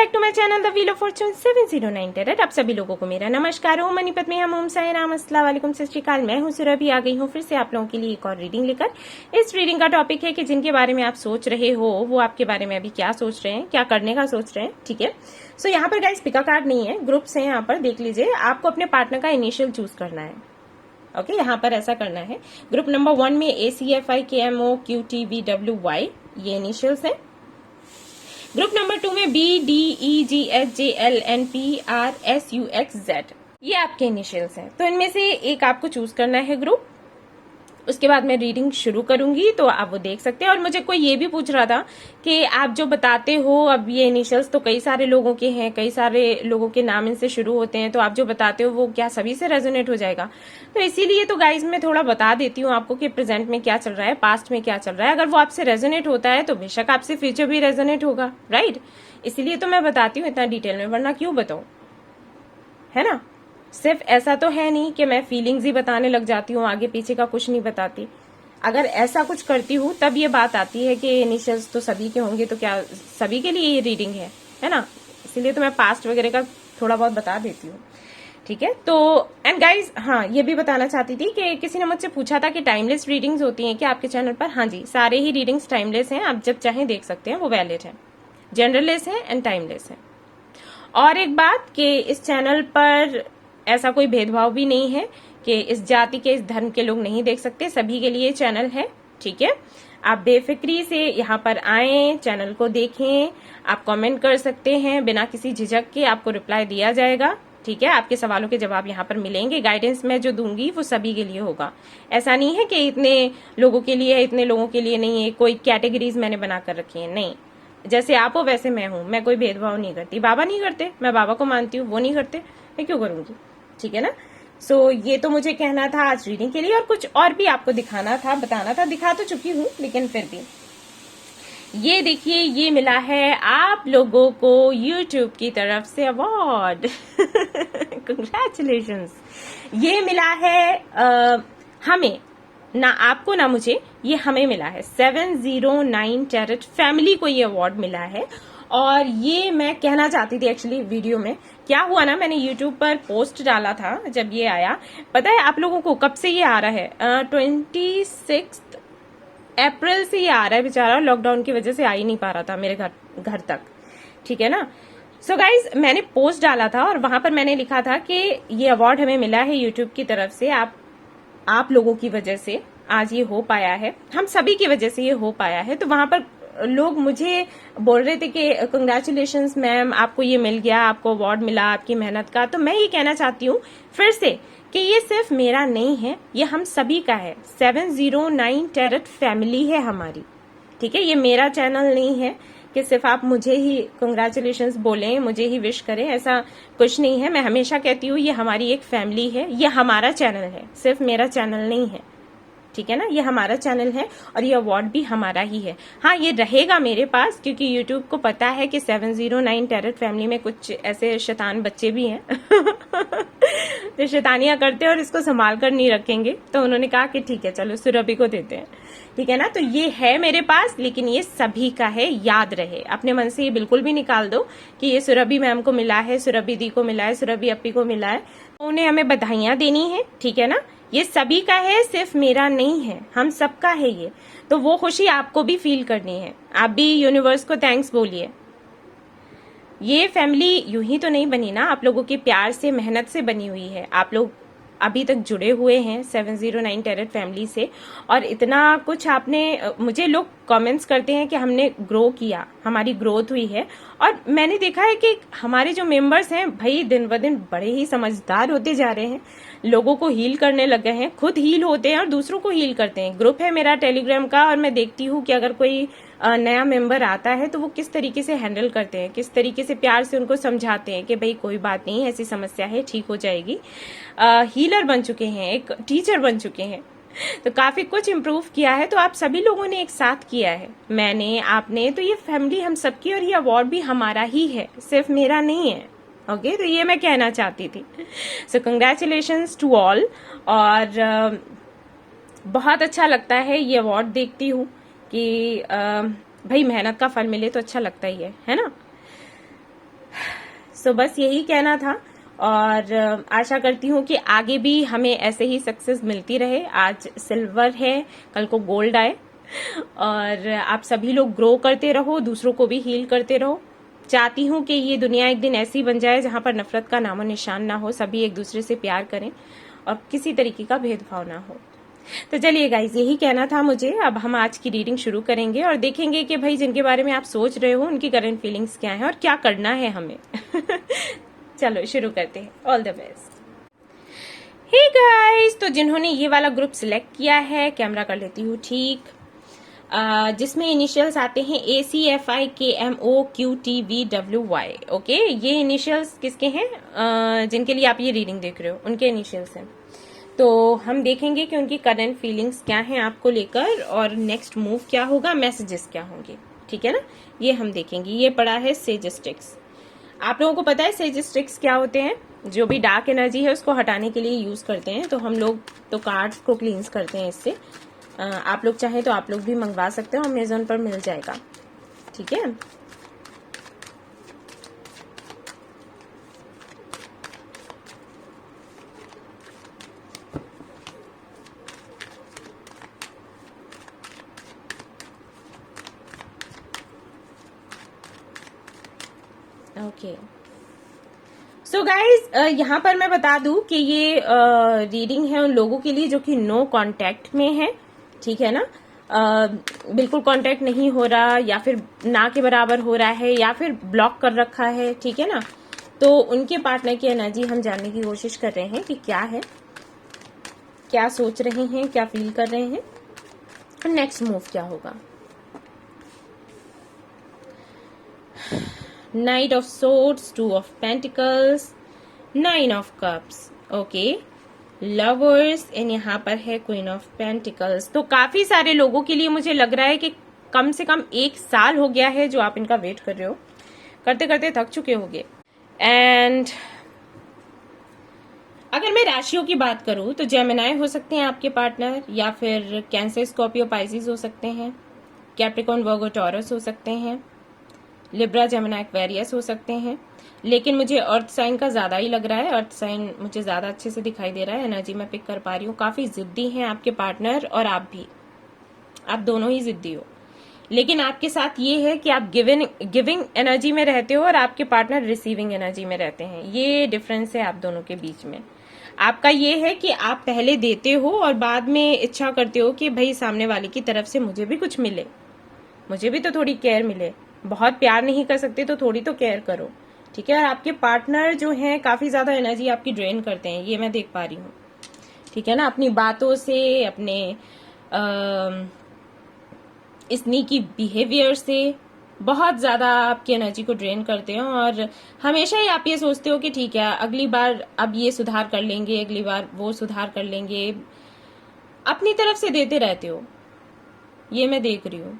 Back to my channel the wheel of fortune 709 tarot. आप सभी लोगों को मेरा नमस्कार। ओम मनीपत में हम ओम साई राम अस्सलाम वालेकुम सत श्री अकाल। मैं हूं सुरभि, आ गई हूं फिर से आप लोगों के लिए एक और रीडिंग लेकर। इस रीडिंग का टॉपिक है कि जिनके बारे में आप सोच रहे हो वो आपके बारे में अभी क्या सोच रहे हैं, क्या करने का सोच रहे हैं। ठीक है, सो यहाँ पर गाइस पिका कार्ड नहीं है, ग्रुप्स हैं यहाँ पर, देख लीजिए। आपको अपने पार्टनर का इनिशियल चूज करना है। ओके, यहाँ पर ऐसा करना है। ग्रुप नंबर 1 में ACFI KMOQTVWY ये इनिशियल्स हैं। ग्रुप नंबर 2 में BDEGHJLNPRSUXZ ये आपके इनिशियल्स हैं। तो इनमें से एक आपको चूज करना है ग्रुप। उसके बाद मैं रीडिंग शुरू करूंगी तो आप वो देख सकते हैं। और मुझे कोई ये भी पूछ रहा था कि आप जो बताते हो, अब ये इनिशियल्स तो कई सारे लोगों के हैं, कई सारे लोगों के नाम इनसे शुरू होते हैं, तो आप जो बताते हो वो क्या सभी से रेजोनेट हो जाएगा? तो इसीलिए तो गाइज मैं थोड़ा बता देती हूँ आपको कि प्रेजेंट में क्या चल रहा है, पास्ट में क्या चल रहा है। अगर वो आपसे रेजोनेट होता है तो बेशक आपसे फ्यूचर भी रेजोनेट होगा, राइट? इसीलिए तो मैं बताती हूँ इतना डिटेल में, वरना क्यों बताऊं, है ना? सिर्फ ऐसा तो है नहीं कि मैं फीलिंग्स ही बताने लग जाती हूँ, आगे पीछे का कुछ नहीं बताती। अगर ऐसा कुछ करती हूँ तब ये बात आती है कि इनिशियल्स तो सभी के होंगे, तो क्या सभी के लिए ये रीडिंग है ना? इसीलिए तो मैं पास्ट वगैरह का थोड़ा बहुत बता देती हूँ। ठीक है, तो एंड गाइज, हाँ ये भी बताना चाहती थी कि किसी ने मुझसे पूछा था कि टाइमलेस रीडिंग्स होती हैं क्या आपके चैनल पर? हाँ जी, सारे ही रीडिंग्स टाइमलेस हैं, आप जब चाहें देख सकते हैं, वो वैलिड है, जनरलेस है एंड टाइमलेस है। और एक बात कि इस चैनल पर ऐसा कोई भेदभाव भी नहीं है कि इस जाति के, इस धर्म के लोग नहीं देख सकते, सभी के लिए चैनल है। ठीक है, आप बेफिक्री से यहाँ पर आएं, चैनल को देखें, आप कमेंट कर सकते हैं बिना किसी झिझक के, आपको रिप्लाई दिया जाएगा। ठीक है, आपके सवालों के जवाब यहाँ पर मिलेंगे। गाइडेंस मैं जो दूंगी वो सभी के लिए होगा। ऐसा नहीं है कि इतने लोगों के लिए है, इतने लोगों के लिए नहीं है, कोई कैटेगरीज मैंने बना कर रखी है, नहीं। जैसे आप हो वैसे मैं हूं, मैं कोई भेदभाव नहीं करती। बाबा नहीं करते, मैं बाबा को मानती हूँ, वो नहीं करते, मैं क्यों करूंगी? ठीक है ना? सो ये तो मुझे कहना था आज रीडिंग के लिए, और कुछ और भी आपको दिखाना था, बताना था। दिखा तो चुकी हूँ, लेकिन फिर भी ये देखिए, ये मिला है आप लोगों को YouTube की तरफ से अवार्ड। कंग्रेचुलेशंस। ये मिला है हमें, ना आपको ना मुझे, ये हमें मिला है। 709 टेरर फैमिली को ये अवार्ड मिला है। और ये मैं कहना चाहती थी एक्चुअली वीडियो में। क्या हुआ ना, मैंने यूट्यूब पर पोस्ट डाला था जब ये आया। पता है आप लोगों को कब से ये आ रहा है? 26 अप्रैल से ये आ रहा है। बेचारा लॉकडाउन की वजह से आ ही नहीं पा रहा था मेरे घर तक। ठीक है ना? सो गाइज, मैंने पोस्ट डाला था और वहां पर मैंने लिखा था कि ये अवार्ड हमें मिला है यूट्यूब की तरफ से। आप लोगों की वजह से आज ये हो पाया है, हम सभी की वजह से ये हो पाया है। तो वहां पर लोग मुझे बोल रहे थे कि कंग्रेचुलेशंस मैम, आपको ये मिल गया, आपको अवार्ड मिला आपकी मेहनत का। तो मैं ये कहना चाहती हूँ फिर से कि ये सिर्फ मेरा नहीं है, ये हम सभी का है। 709 टेरर फैमिली है हमारी। ठीक है, ये मेरा चैनल नहीं है कि सिर्फ आप मुझे ही कंग्रेचुलेशंस बोलें, मुझे ही विश करें, ऐसा कुछ नहीं है। मैं हमेशा कहती हूँ ये हमारी एक फैमिली है, ये हमारा चैनल है, सिर्फ मेरा चैनल नहीं है। ठीक है ना? ये हमारा चैनल है और ये अवार्ड भी हमारा ही है। हाँ, ये रहेगा मेरे पास, क्योंकि यूट्यूब को पता है कि 709 टेरर फैमिली में कुछ ऐसे शैतान बच्चे भी हैं जो शैतानियां करते हैं और इसको संभाल कर नहीं रखेंगे। तो उन्होंने कहा कि ठीक है, चलो सुरभि को देते हैं। ठीक है ना? तो ये है मेरे पास, लेकिन ये सभी का है, याद रहे। अपने मन से ये बिल्कुल भी निकाल दो कि ये सुरभि मैम को मिला है, सुरभि दी को मिला है, सुरभि अपी को मिला है। उन्हें हमें बधाइयां देनी है। ठीक है ना? ये सभी का है, सिर्फ मेरा नहीं है, हम सबका है ये। तो वो खुशी आपको भी फील करनी है। आप भी यूनिवर्स को थैंक्स बोलिए। ये फैमिली यूं ही तो नहीं बनी ना, आप लोगों के प्यार से, मेहनत से बनी हुई है। आप लोग अभी तक जुड़े हुए हैं 709 टेरर फैमिली से, और इतना कुछ आपने, मुझे लोग कमेंट्स करते हैं कि हमने ग्रो किया, हमारी ग्रोथ हुई है। और मैंने देखा है कि हमारे जो मेंबर्स हैं भाई, दिन ब दिन बड़े ही समझदार होते जा रहे हैं, लोगों को हील करने लगे हैं, खुद हील होते हैं और दूसरों को हील करते हैं। ग्रुप है मेरा टेलीग्राम का, और मैं देखती हूँ कि अगर कोई नया मेंबर आता है तो वो किस तरीके से हैंडल करते हैं, किस तरीके से प्यार से उनको समझाते हैं कि भाई कोई बात नहीं, ऐसी समस्या है, ठीक हो जाएगी। हीलर बन चुके हैं, एक टीचर बन चुके हैं। तो काफी कुछ इम्प्रूव किया है। तो आप सभी लोगों ने एक साथ किया है, मैंने, आपने, तो ये फैमिली हम सबकी, और ये अवार्ड भी हमारा ही है, सिर्फ मेरा नहीं है। ओके, तो ये मैं कहना चाहती थी। So congratulations to all. और बहुत अच्छा लगता है ये अवार्ड देखती हूँ कि भाई मेहनत का फल मिले तो अच्छा लगता ही है ना? सो बस यही कहना था, और आशा करती हूँ कि आगे भी हमें ऐसे ही सक्सेस मिलती रहे। आज सिल्वर है, कल को गोल्ड आए, और आप सभी लोग ग्रो करते रहो, दूसरों को भी हील करते रहो। चाहती हूँ कि ये दुनिया एक दिन ऐसी बन जाए जहां पर नफरत का नामो निशान ना हो, सभी एक दूसरे से प्यार करें और किसी तरीके का भेदभाव ना हो। तो चलिए गाइज, यही कहना था मुझे। अब हम आज की रीडिंग शुरू करेंगे और देखेंगे कि भाई जिनके बारे में आप सोच रहे हो उनकी करंट फीलिंग्स क्या है और क्या करना है हमें। चलो शुरू करते हैं। All the best. Hey guys, तो जिन्होंने ये वाला ग्रुप सिलेक्ट किया है, कैमरा कर लेती हूँ ठीक, जिसमें इनिशियल्स आते हैं ACFIKMOQTVWY। ओके, ये इनिशियल्स किसके हैं? जिनके लिए आप ये रीडिंग देख रहे हो उनके इनिशियल्स हैं। तो हम देखेंगे कि उनकी करंट फीलिंग्स क्या हैं आपको लेकर, और नेक्स्ट मूव क्या होगा, मैसेजेस क्या होंगे, ठीक है ना, ये हम देखेंगे। ये पड़ा है सेज स्टिक्स। आप लोगों को पता है सेज स्टिक्स क्या होते हैं? जो भी डार्क एनर्जी है उसको हटाने के लिए यूज करते हैं। तो हम लोग तो कार्ड्स को क्लींस करते हैं इससे। आप लोग चाहें तो आप लोग भी मंगवा सकते हो, अमेज़न पर मिल जाएगा, ठीक है। ओके, सो गाइज, यहाँ पर मैं बता दूं कि ये रीडिंग है उन लोगों के लिए जो कि नो कांटेक्ट में है, ठीक है ना। बिल्कुल कांटेक्ट नहीं हो रहा, या फिर ना के बराबर हो रहा है, या फिर ब्लॉक कर रखा है, ठीक है ना। तो उनके पार्टनर की एनर्जी हम जानने की कोशिश कर रहे हैं कि क्या है, क्या सोच रहे हैं, क्या फील कर रहे हैं, और नेक्स्ट मूव क्या होगा। Knight of Swords, Two of Pentacles, Nine of Cups, okay, Lovers, and यहाँ पर है Queen of Pentacles। तो काफी सारे लोगों के लिए मुझे लग रहा है कि कम से कम 1 साल हो गया है जो आप इनका वेट कर रहे हो, करते करते थक चुके होगे। एंड अगर मैं राशियों की बात करूं तो जेमिनाई हो सकते हैं आपके पार्टनर, या फिर कैंसर, स्कॉर्पियो, पाइसिस हो सकते हैं, कैप्रिकॉर्न, वर्गो, टॉरस हो सकते हैं, लिब्रा, जेमिनी, एक्वेरियस हो सकते हैं। लेकिन मुझे अर्थ साइन का ज्यादा ही लग रहा है, अर्थ साइन मुझे ज्यादा अच्छे से दिखाई दे रहा है, एनर्जी मैं पिक कर पा रही हूँ। काफी जिद्दी हैं आपके पार्टनर, और आप भी, आप दोनों ही जिद्दी हो। लेकिन आपके साथ ये है कि आप गिविंग एनर्जी में रहते हो और आपके पार्टनर रिसीविंग एनर्जी में रहते हैं। ये डिफरेंस है आप दोनों के बीच में। आपका ये है कि आप पहले देते हो और बाद में इच्छा करते हो कि भाई सामने वाले की तरफ से मुझे भी कुछ मिले, मुझे भी तो थोड़ी केयर मिले। बहुत प्यार नहीं कर सकते तो थोड़ी तो केयर करो, ठीक है। और आपके पार्टनर जो हैं काफी ज्यादा एनर्जी आपकी ड्रेन करते हैं, ये मैं देख पा रही हूँ, ठीक है ना। अपनी बातों से, अपने स्नीकी बिहेवियर से बहुत ज्यादा आपकी एनर्जी को ड्रेन करते हैं, और हमेशा ही आप ये सोचते हो कि ठीक है अगली बार अब ये सुधार कर लेंगे, अगली बार वो सुधार कर लेंगे, अपनी तरफ से देते रहते हो, ये मैं देख रही हूँ।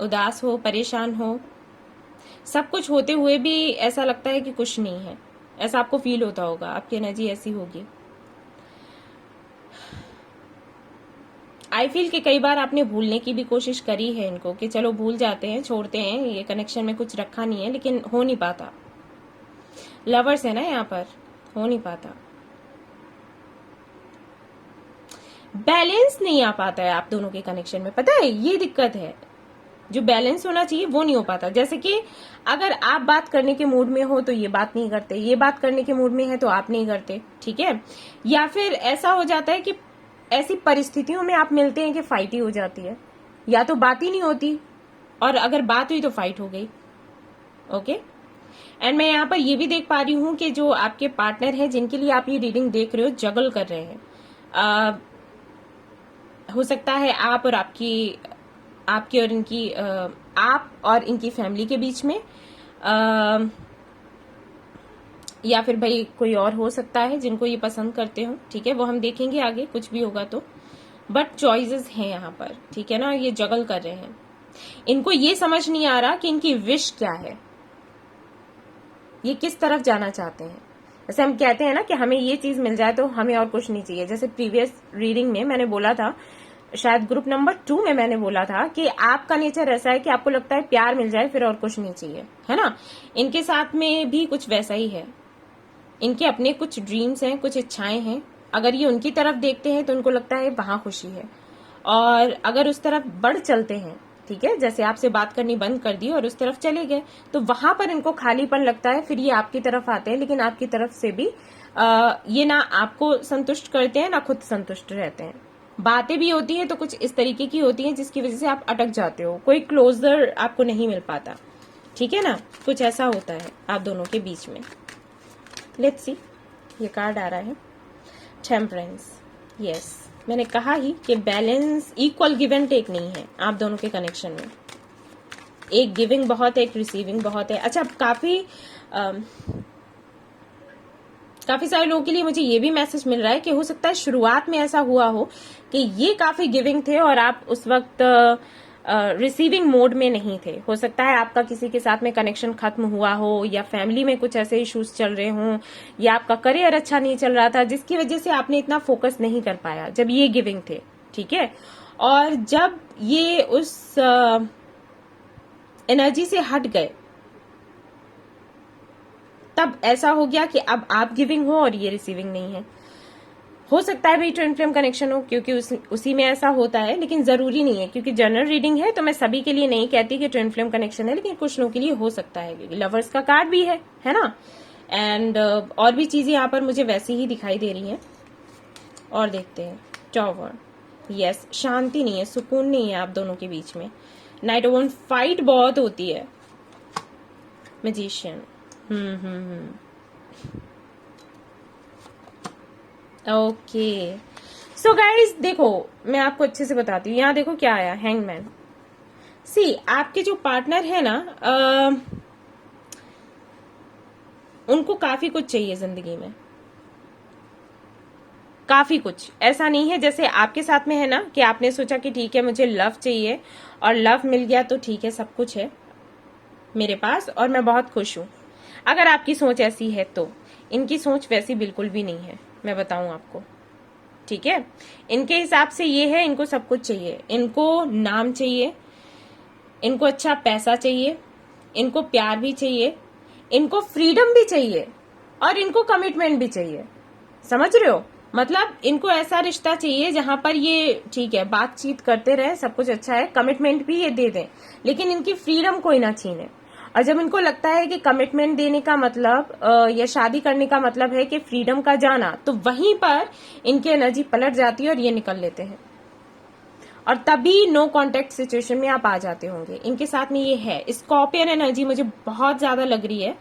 उदास हो, परेशान हो, सब कुछ होते हुए भी ऐसा लगता है कि कुछ नहीं है, ऐसा आपको फील होता होगा, आपकी एनर्जी ऐसी होगी। आई फील कि कई बार आपने भूलने की भी कोशिश करी है इनको, कि चलो भूल जाते हैं, छोड़ते हैं, ये कनेक्शन में कुछ रखा नहीं है, लेकिन हो नहीं पाता। लवर्स है ना यहाँ पर, हो नहीं पाता, बैलेंस नहीं आ पाता है आप दोनों के कनेक्शन में, पता है ये दिक्कत है। जो बैलेंस होना चाहिए वो नहीं हो पाता। जैसे कि अगर आप बात करने के मूड में हो तो ये बात नहीं करते, ये बात करने के मूड में है तो आप नहीं करते, ठीक है। या फिर ऐसा हो जाता है कि ऐसी परिस्थितियों में आप मिलते हैं कि फाइट ही हो जाती है, या तो बात ही नहीं होती, और अगर बात हुई तो फाइट हो गई, ओके। एंड मैं यहाँ पर ये भी देख पा रही हूँ कि जो आपके पार्टनर है जिनके लिए आप ये रीडिंग देख रहे हो, जगल कर रहे हैं। हो सकता है आप और आपकी और इनकी, आप और इनकी फैमिली के बीच में, या फिर भाई कोई और हो सकता है जिनको ये पसंद करते हो, ठीक है। वो हम देखेंगे आगे, कुछ भी होगा तो, बट चॉइसेस हैं यहाँ पर, ठीक है ना। ये जगल कर रहे हैं, इनको ये समझ नहीं आ रहा कि इनकी विश क्या है, ये किस तरफ जाना चाहते हैं। जैसे हम कहते हैं ना कि हमें ये चीज मिल जाए तो हमें और कुछ नहीं चाहिए। जैसे प्रीवियस रीडिंग में मैंने बोला था शायद ग्रुप नंबर 2 में मैंने बोला था कि आपका नेचर ऐसा है कि आपको लगता है प्यार मिल जाए फिर और कुछ नहीं चाहिए, है ना। इनके साथ में भी कुछ वैसा ही है। इनके अपने कुछ ड्रीम्स हैं, कुछ इच्छाएं हैं। अगर ये उनकी तरफ देखते हैं तो उनको लगता है वहां खुशी है, और अगर उस तरफ बढ़ चलते हैं, ठीक है, जैसे आपसे बात करनी बंद कर दी और उस तरफ चले गए, तो वहां पर इनको खालीपन लगता है। फिर ये आपकी तरफ आते हैं, लेकिन आपकी तरफ से भी ये ना आपको संतुष्ट करते हैं ना खुद संतुष्ट रहते हैं। बातें भी होती हैं तो कुछ इस तरीके की होती हैं जिसकी वजह से आप अटक जाते हो, कोई क्लोजर आपको नहीं मिल पाता, ठीक है ना। कुछ ऐसा होता है आप दोनों के बीच में। लेट्स सी, ये कार्ड आ रहा है टेम्परेंस। यस, मैंने कहा ही कि balance, equal give and take नहीं है आप दोनों के कनेक्शन में। एक गिविंग बहुत है, एक रिसीविंग बहुत है। अच्छा, काफी सारे लोगों के लिए मुझे ये भी मैसेज मिल रहा है कि हो सकता है शुरुआत में ऐसा हुआ हो कि ये काफी गिविंग थे और आप उस वक्त रिसीविंग मोड में नहीं थे। हो सकता है आपका किसी के साथ में कनेक्शन खत्म हुआ हो, या फैमिली में कुछ ऐसे इश्यूज चल रहे हों, या आपका करियर अच्छा नहीं चल रहा था जिसकी वजह से आपने इतना फोकस नहीं कर पाया जब ये गिविंग थे, ठीक है। और जब ये उस एनर्जी से हट गए तब ऐसा हो गया कि अब आप गिविंग हो और ये रिसीविंग नहीं है। हो सकता है भाई ट्विन फ्लेम कनेक्शन हो, क्योंकि उसी में ऐसा होता है, लेकिन जरूरी नहीं है, क्योंकि जनरल रीडिंग है तो मैं सभी के लिए नहीं कहती कि ट्विन फ्लेम कनेक्शन है, लेकिन कुछ लोगों के लिए हो सकता है, क्योंकि लवर्स का कार्ड भी है ना। एंड और भी चीजें यहाँ पर मुझे वैसी ही दिखाई दे रही हैं। और देखते हैं टॉवर। यस, शांति नहीं है, सुकून नहीं है आप दोनों के बीच में। नाइट ओवन, फाइट बहुत होती है। Magician, okay. सो गाइज देखो, मैं आपको अच्छे से बताती हूँ। यहाँ देखो क्या आया, हैंगमैन। सी, आपके जो पार्टनर है ना, उनको काफी कुछ चाहिए जिंदगी में, काफी कुछ। ऐसा नहीं है जैसे आपके साथ में है ना कि आपने सोचा कि ठीक है मुझे लव चाहिए और लव मिल गया तो ठीक है, सब कुछ है मेरे पास और मैं बहुत खुश हूं। अगर आपकी सोच ऐसी है तो इनकी सोच वैसी बिल्कुल भी नहीं है, मैं बताऊं आपको, ठीक है। इनके हिसाब से ये है, इनको सब कुछ चाहिए। इनको नाम चाहिए, इनको अच्छा पैसा चाहिए, इनको प्यार भी चाहिए, इनको फ्रीडम भी चाहिए, और इनको कमिटमेंट भी चाहिए। समझ रहे हो? मतलब इनको ऐसा रिश्ता चाहिए जहां पर ये ठीक है बातचीत करते रहे, सब कुछ अच्छा है, कमिटमेंट भी ये दे दें, लेकिन इनकी फ्रीडम कोई ना छीने। और जब इनको लगता है कि कमिटमेंट देने का मतलब या शादी करने का मतलब है कि फ्रीडम का जाना, तो वहीं पर इनकी एनर्जी पलट जाती है और ये निकल लेते हैं। और तभी नो कांटेक्ट सिचुएशन में आप आ जाते होंगे। इनके साथ में ये है स्कॉर्पियन एनर्जी, मुझे बहुत ज्यादा लग रही है।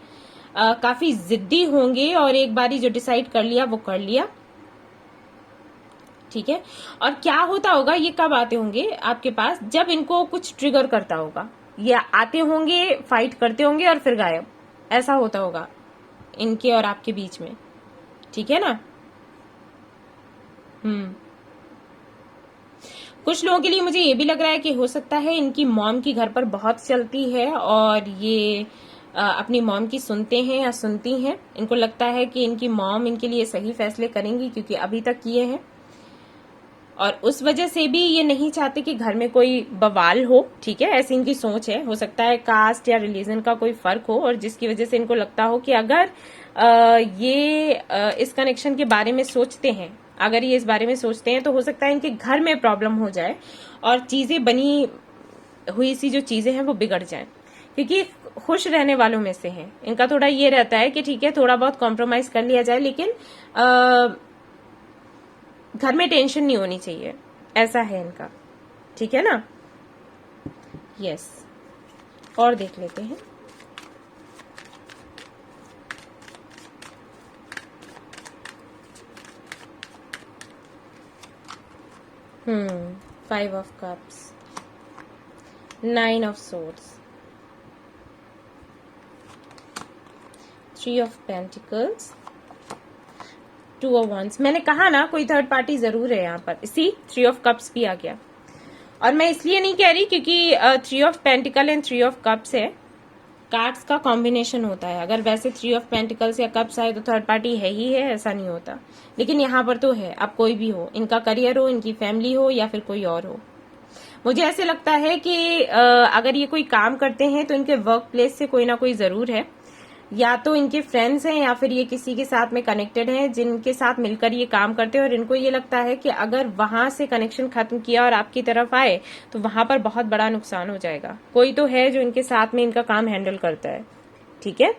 काफी जिद्दी होंगे और एक बारी जो डिसाइड कर लिया वो कर लिया, ठीक है। और क्या होता होगा, ये कब आते होंगे आपके पास, जब इनको कुछ ट्रिगर करता होगा। ये आते होंगे, फाइट करते होंगे और फिर गायब, ऐसा होता होगा इनके और आपके बीच में, ठीक है ना। कुछ लोगों के लिए मुझे ये भी लग रहा है कि हो सकता है इनकी मॉम की घर पर बहुत चलती है और ये अपनी मॉम की सुनते हैं या सुनती हैं। इनको लगता है कि इनकी मॉम इनके लिए सही फैसले करेंगी क्योंकि अभी तक किए हैं, और उस वजह से भी ये नहीं चाहते कि घर में कोई बवाल हो, ठीक है। ऐसी इनकी सोच है। हो सकता है कास्ट या रिलीजन का कोई फर्क हो और जिसकी वजह से इनको लगता हो कि अगर ये इस कनेक्शन के बारे में सोचते हैं, अगर ये इस बारे में सोचते हैं तो हो सकता है इनके घर में प्रॉब्लम हो जाए और चीजें बनी हुई सी जो चीजें हैं वो बिगड़ जाएं, क्योंकि खुश रहने वालों में से हैं। इनका थोड़ा ये रहता है कि ठीक है थोड़ा बहुत कॉम्प्रोमाइज कर लिया जाए, लेकिन घर में टेंशन नहीं होनी चाहिए, ऐसा है इनका, ठीक है ना। यस, और देख लेते हैं। Five of cups, nine of swords, three of pentacles, two of wands. मैंने कहा ना कोई थर्ड पार्टी जरूर है यहाँ पर। इसी थ्री ऑफ कप्स भी आ गया, और मैं इसलिए नहीं कह रही क्योंकि three of pentacle and three of cups है, कार्ड्स का कॉम्बिनेशन होता है। अगर वैसे 3 ऑफ पेंटिकल्स या कप्स आए तो थर्ड पार्टी है ही है, ऐसा नहीं होता, लेकिन यहाँ पर तो है। अब कोई भी हो, इनका करियर हो, इनकी फैमिली हो या फिर कोई और हो। मुझे ऐसे लगता है कि अगर ये कोई काम करते हैं तो इनके वर्क प्लेस से कोई ना कोई जरूर है, या तो इनके फ्रेंड्स हैं या फिर ये किसी के साथ में कनेक्टेड हैं जिनके साथ मिलकर ये काम करते हैं, और इनको ये लगता है कि अगर वहां से कनेक्शन खत्म किया और आपकी तरफ आए तो वहां पर बहुत बड़ा नुकसान हो जाएगा। कोई तो है जो इनके साथ में इनका काम हैंडल करता है, ठीक है,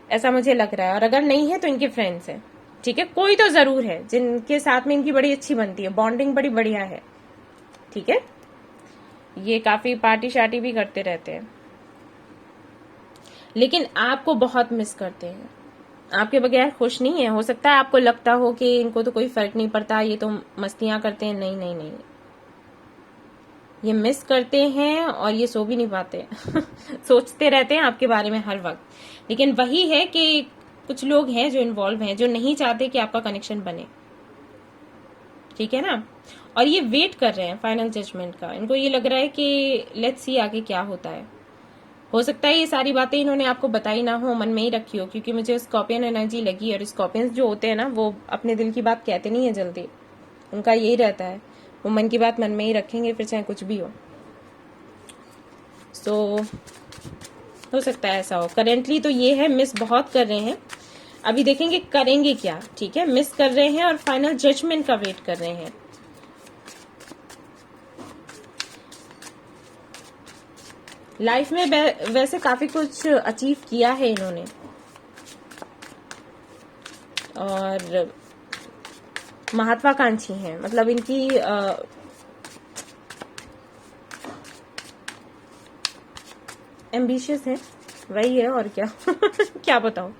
ऐसा मुझे लग रहा है। और अगर नहीं है तो इनके फ्रेंड्स हैं, ठीक है, कोई तो जरूर है जिनके साथ में इनकी बड़ी अच्छी बनती है, बॉन्डिंग बड़ी बढ़िया है, ठीक है। ये काफी पार्टी शार्टी भी करते रहते हैं, लेकिन आपको बहुत मिस करते हैं, आपके बगैर खुश नहीं है। हो सकता है आपको लगता हो कि इनको तो कोई फर्क नहीं पड़ता, ये तो मस्तियां करते हैं, नहीं नहीं नहीं, ये मिस करते हैं और ये सो भी नहीं पाते सोचते रहते हैं आपके बारे में हर वक्त। लेकिन वही है कि कुछ लोग हैं जो इन्वॉल्व हैं, जो नहीं चाहते कि आपका कनेक्शन बने, ठीक है ना। और ये वेट कर रहे हैं फाइनल जजमेंट का। इनको ये लग रहा है कि लेट्स सी आगे क्या होता है। हो सकता है ये सारी बातें इन्होंने आपको बताई ना हो, मन में ही रखी हो, क्योंकि मुझे स्कॉर्पियन एनर्जी लगी। और स्कॉर्पियंस जो होते हैं ना, वो अपने दिल की बात कहते नहीं है जल्दी, उनका यही रहता है, वो मन की बात मन में ही रखेंगे, फिर चाहे कुछ भी हो। सो हो सकता है ऐसा हो। करेंटली तो ये है, मिस बहुत कर रहे हैं, अभी देखेंगे करेंगे क्या, ठीक है। मिस कर रहे हैं और फाइनल जजमेंट का वेट कर रहे हैं। लाइफ में वैसे काफी कुछ अचीव किया है इन्होंने, और महत्वाकांक्षी हैं, मतलब इनकी एम्बिशियस है, वही है और क्या क्या बताऊं।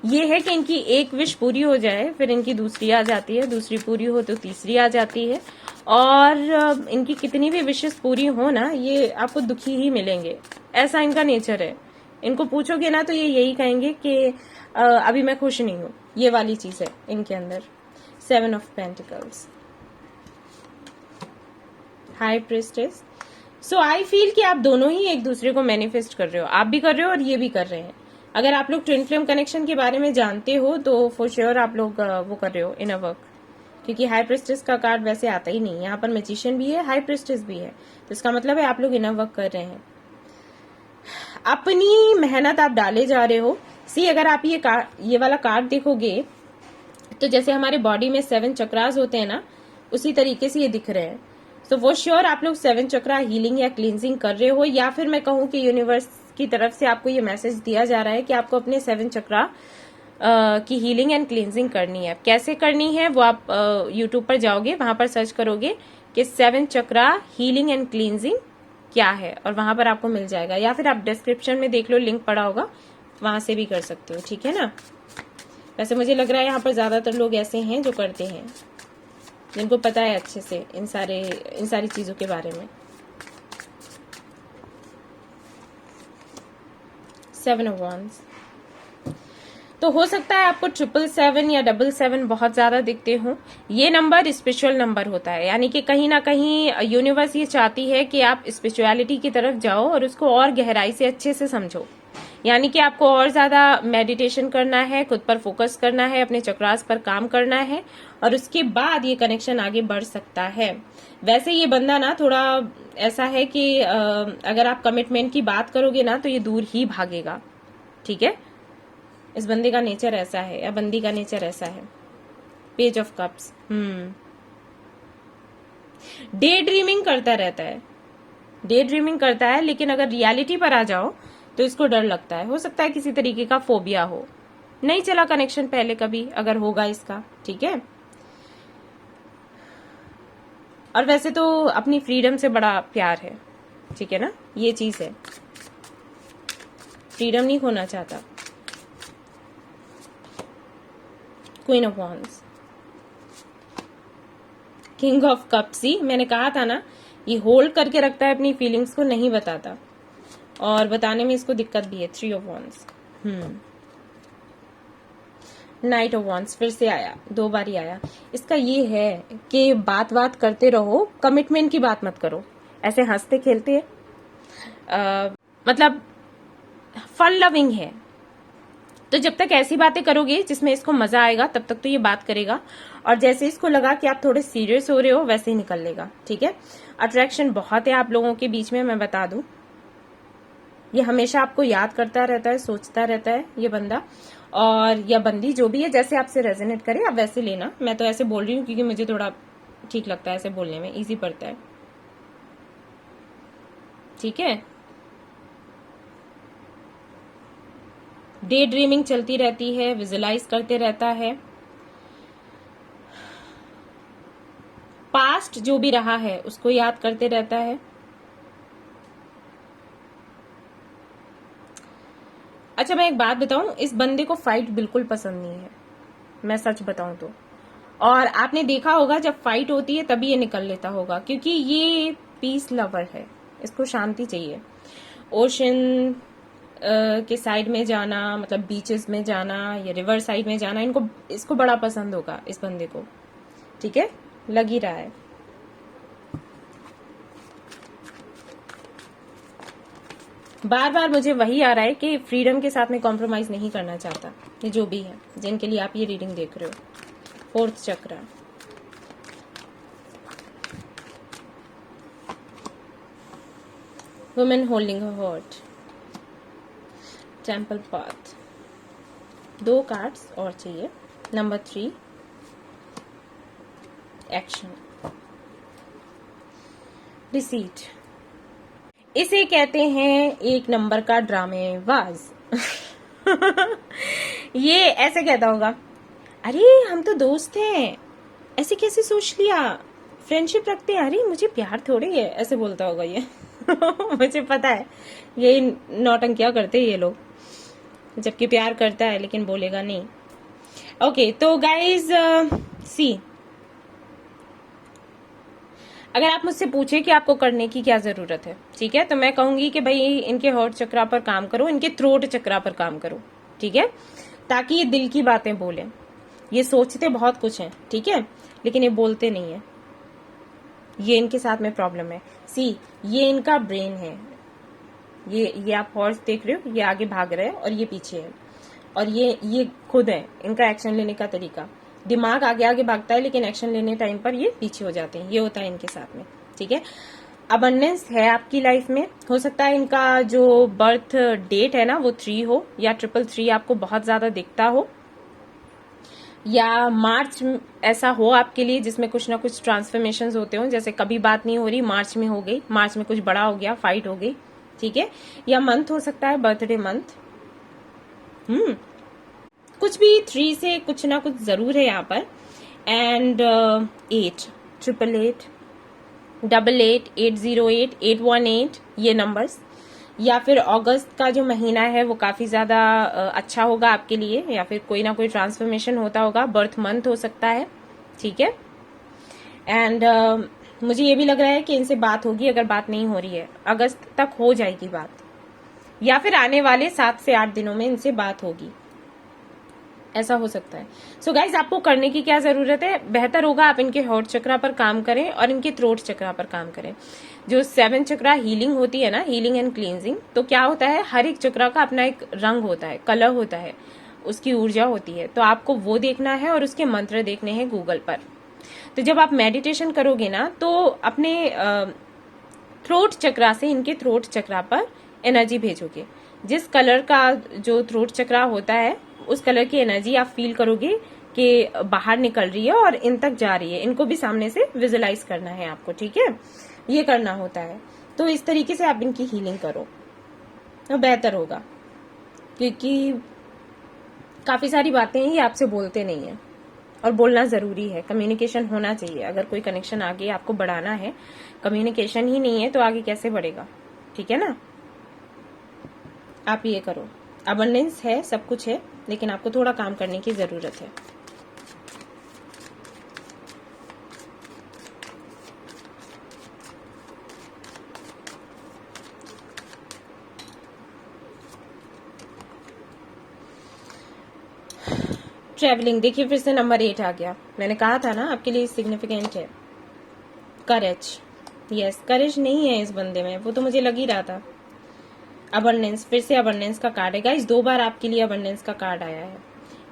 ये है कि इनकी एक विश पूरी हो जाए, फिर इनकी दूसरी आ जाती है, दूसरी पूरी हो तो तीसरी आ जाती है, और इनकी कितनी भी विशेस पूरी हो ना, ये आपको दुखी ही मिलेंगे, ऐसा इनका नेचर है। इनको पूछोगे ना तो ये यही कहेंगे कि अभी मैं खुश नहीं हूं, ये वाली चीज है इनके अंदर। 7 of pentacles, high priestess. So I feel कि आप दोनों ही एक दूसरे को मैनिफेस्ट कर रहे हो, आप भी कर रहे हो और ये भी कर रहे हैं। अगर आप लोग ट्विन फ्लेम कनेक्शन के बारे में जानते हो तो फॉर श्योर आप लोग वो कर रहे हो, इनर वर्क, क्योंकि हाई प्रीस्टेस का कार्ड वैसे आता ही नहीं। यहाँ पर मैजिशियन भी है, हाई प्रीस्टेस भी है, तो इसका मतलब है आप लोग इनर वर्क कर रहे हैं, अपनी मेहनत आप डाले जा रहे हो। सी, अगर आप ये वाला कार्ड देखोगे तो जैसे हमारे बॉडी में 7 चक्रास होते हैं ना, उसी तरीके से ये दिख रहे हैं। तो वो श्योर आप लोग 7 चक्रा हीलिंग या क्लींजिंग कर रहे हो, या फिर मैं कहूँ कि यूनिवर्स की तरफ से आपको ये मैसेज दिया जा रहा है कि आपको अपने 7 चक्रा की हीलिंग एंड क्लींजिंग करनी है। कैसे करनी है वो आप यूट्यूब पर जाओगे, वहां पर सर्च करोगे कि 7 चक्रा हीलिंग एंड क्लींजिंग क्या है, और वहां पर आपको मिल जाएगा, या फिर आप डिस्क्रिप्शन में देख लो, लिंक पड़ा होगा, वहां से भी कर सकते हो, ठीक है ना। वैसे मुझे लग रहा है यहाँ पर ज्यादातर लोग ऐसे हैं जो करते हैं, जिनको पता है अच्छे से इन सारी चीजों के बारे में। 7 ऑफ वांड्स, तो हो सकता है आपको 777 या 777 बहुत ज्यादा दिखते हो। ये नंबर स्पिरिचुअल नंबर होता है, यानी कि कहीं ना कहीं यूनिवर्स ये चाहती है कि आप स्पिरिचुअलिटी की तरफ जाओ और उसको और गहराई से अच्छे से समझो। यानी कि आपको और ज्यादा मेडिटेशन करना है, खुद पर फोकस करना है, अपने चक्रास पर काम करना है, और उसके बाद ये कनेक्शन आगे बढ़ सकता है। वैसे ये बंदा ना थोड़ा ऐसा है कि अगर आप कमिटमेंट की बात करोगे ना तो ये दूर ही भागेगा, ठीक है। इस बंदे का नेचर ऐसा है, या बंदी का नेचर ऐसा है। Page of cups, day dreaming करता रहता है, डे ड्रीमिंग करता है, लेकिन अगर रियलिटी पर आ जाओ तो इसको डर लगता है। हो सकता है किसी तरीके का फोबिया हो, नहीं चला कनेक्शन पहले कभी, अगर होगा इसका, ठीक है। और वैसे तो अपनी फ्रीडम से बड़ा प्यार है, ठीक है ना, ये चीज है, फ्रीडम नहीं खोना चाहता। Queen of wands, king of cups, मैंने कहा था ना, ये होल्ड करके रखता है अपनी फीलिंग्स को, नहीं बताता, और बताने में इसको दिक्कत भी है। 3 of wands, night of wands फिर से आया, 2 बार ही आया। इसका ये है कि बात करते रहो, कमिटमेंट की बात मत करो, ऐसे हंसते खेलते मतलब फन लविंग है। तो जब तक ऐसी बातें करोगे जिसमें इसको मजा आएगा तब तक तो ये बात करेगा, और जैसे इसको लगा कि आप थोड़े सीरियस हो रहे हो वैसे ही निकल लेगा। ठीक है, अट्रैक्शन बहुत है आप लोगों के बीच में, मैं बता दूं। ये हमेशा आपको याद करता रहता है, सोचता रहता है ये बंदा और या बंदी, जो भी है, जैसे आपसे रेजोनेट करे आप वैसे लेना। मैं तो ऐसे बोल रही हूँ क्योंकि मुझे थोड़ा ठीक लगता है ऐसे बोलने में, इजी पड़ता है। ठीक है, डे ड्रीमिंग चलती रहती है, विजुलाइज करते रहता है, पास्ट जो भी रहा है उसको याद करते रहता है। अच्छा, मैं एक बात बताऊं, इस बंदे को फाइट बिल्कुल पसंद नहीं है, मैं सच बताऊं तो। और आपने देखा होगा जब फाइट होती है तभी ये निकल लेता होगा, क्योंकि ये पीस लवर है, इसको शांति चाहिए। ओशन के साइड में जाना, मतलब बीचेस में जाना या रिवर साइड में जाना, इसको बड़ा पसंद होगा इस बंदे को। ठीक है, लग ही रहा है। बार बार मुझे वही आ रहा है कि फ्रीडम के साथ में कॉम्प्रोमाइज नहीं करना चाहता, ये जो भी है जिनके लिए आप ये रीडिंग देख रहे हो। 4th चक्र, women holding a heart, temple path, 2 cards और चाहिए। Number 3, action, deceit. इसे कहते हैं 1 नंबर का ड्रामेबाज। ये ऐसे कहता होगा, अरे हम तो दोस्त हैं, ऐसे कैसे सोच लिया, फ्रेंडशिप रखते हैं, अरे मुझे प्यार थोड़ी है, ऐसे बोलता होगा ये। मुझे पता है ये नौटंकियां करते हैं ये लोग, जबकि प्यार करता है लेकिन बोलेगा नहीं। ओके, तो गाइज सी, अगर आप मुझसे पूछे कि आपको करने की क्या जरूरत है, ठीक है, तो मैं कहूंगी कि भाई इनके हार्ट चक्रा पर काम करो, इनके थ्रोट चक्रा पर काम करो। ठीक है, ताकि ये दिल की बातें बोले। ये सोचते बहुत कुछ है, ठीक है, लेकिन ये बोलते नहीं है, ये इनके साथ में प्रॉब्लम है। सी, ये इनका ब्रेन है, ये आप हॉर्स देख रहे हो, ये आगे भाग रहे हैं और ये पीछे है, और ये खुद है, इनका एक्शन लेने का तरीका। दिमाग आगे आगे भागता है लेकिन एक्शन लेने टाइम पर ये पीछे हो जाते हैं, ये होता है इनके साथ में। ठीक है, अबंडेंस है आपकी लाइफ में। हो सकता है इनका जो बर्थ डेट है ना वो 3 हो, या 333 आपको बहुत ज्यादा दिखता हो, या मार्च ऐसा हो आपके लिए जिसमें कुछ ना कुछ ट्रांसफॉर्मेशंस होते हो, जैसे कभी बात नहीं हो रही मार्च में हो गई, मार्च में कुछ बड़ा हो गया, फाइट हो गई। ठीक है, या मंथ हो सकता है, बर्थडे मंथ। कुछ भी 3 से कुछ ना कुछ जरूर है यहाँ पर। एंड 8, 888, 88, 808, 818, ये नंबर्स, या फिर अगस्त का जो महीना है वो काफी ज्यादा अच्छा होगा आपके लिए, या फिर कोई ना कोई ट्रांसफॉर्मेशन होता होगा, बर्थ मंथ हो सकता है। ठीक है, एंड मुझे ये भी लग रहा है कि इनसे बात होगी, अगर बात नहीं हो रही है अगस्त तक हो जाएगी बात, या फिर आने वाले 7 से 8 दिनों में इनसे बात होगी, ऐसा हो सकता है। सो गाइज, आपको करने की क्या जरूरत है, बेहतर होगा आप इनके हार्ट चक्रा पर काम करें और इनके थ्रोट चक्रा पर काम करें। जो 7 चक्रा हीलिंग होती है ना, हीलिंग एंड क्लींजिंग, तो क्या होता है, हर एक चक्रा का अपना एक रंग होता है, कलर होता है, उसकी ऊर्जा होती है, तो आपको वो देखना है और उसके मंत्र देखने हैं गूगल पर। तो जब आप मेडिटेशन करोगे ना तो अपने थ्रोट चक्रा से इनके थ्रोट चक्रा पर एनर्जी भेजोगे। जिस कलर का जो थ्रोट चक्रा होता है उस कलर की एनर्जी आप फील करोगे कि बाहर निकल रही है और इन तक जा रही है, इनको भी सामने से विजुलाइज करना है आपको। ठीक है, ये करना होता है। तो इस तरीके से आप इनकी हीलिंग करो तो बेहतर होगा, क्योंकि काफी सारी बातें ये आपसे बोलते नहीं है और बोलना जरूरी है, कम्युनिकेशन होना चाहिए। अगर कोई कनेक्शन आगे आपको बढ़ाना है, कम्युनिकेशन ही नहीं है तो आगे कैसे बढ़ेगा। ठीक है ना, आप ये करो। अबंडेंस है, सब कुछ है, लेकिन आपको थोड़ा काम करने की जरूरत है। ट्रैवलिंग, देखिए फिर से नंबर 8 आ गया। मैंने कहा था ना आपके लिए सिग्निफिकेंट है। करेज, यस, करेज नहीं है इस बंदे में, वो तो मुझे लग ही रहा था। अबंडेंस, फिर से अबंडेंस का कार्ड है गाइस, 2 बार आपके लिए अबंडेंस का कार्ड आया है।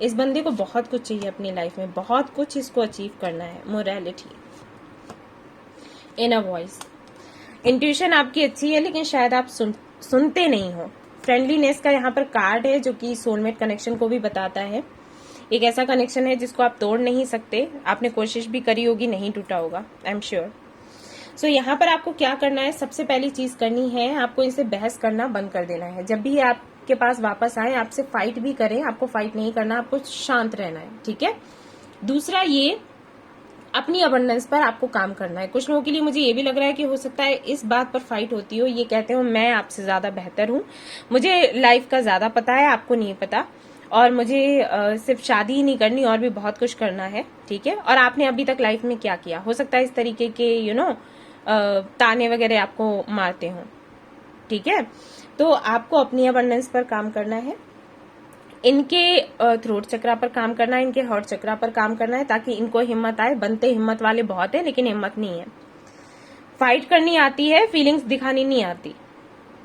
इस बंदे को बहुत कुछ चाहिए अपनी लाइफ में, बहुत कुछ इसको अचीव करना है। मोरालिटी, इनर वॉइस, इंट्यूशन आपकी अच्छी है लेकिन शायद आप सुनते नहीं हो। फ्रेंडलीनेस का यहाँ पर कार्ड है जो कि सोलमेट कनेक्शन को भी बताता है। एक ऐसा कनेक्शन है जिसको आप तोड़ नहीं सकते, आपने कोशिश भी करी होगी, नहीं टूटा होगा, आई एम श्योर। सो यहाँ पर आपको क्या करना है, सबसे पहली चीज करनी है, आपको इनसे बहस करना बंद कर देना है। जब भी आपके पास वापस आए, आपसे फाइट भी करें, आपको फाइट नहीं करना, आपको शांत रहना है, ठीक है। दूसरा, ये अपनी अबंडेंस पर आपको काम करना है। कुछ लोगों के लिए मुझे ये भी लग रहा है कि हो सकता है इस बात पर फाइट होती हो, ये कहते हो मैं आपसे ज्यादा बेहतर हूँ, मुझे लाइफ का ज्यादा पता है, आपको नहीं पता, और मुझे सिर्फ शादी ही नहीं करनी और भी बहुत कुछ करना है, ठीक है। और आपने अभी तक लाइफ में क्या किया, हो सकता है इस तरीके के ताने वगैरह आपको मारते हो, ठीक है। तो आपको अपनी अबंडेंस पर काम करना है, इनके थ्रोट चक्रा पर काम करना है, इनके हार्ट चक्रा पर काम करना है, ताकि इनको हिम्मत आए। बनते हिम्मत वाले बहुत है लेकिन हिम्मत नहीं है। फाइट करनी आती है, फीलिंग्स दिखानी नहीं आती,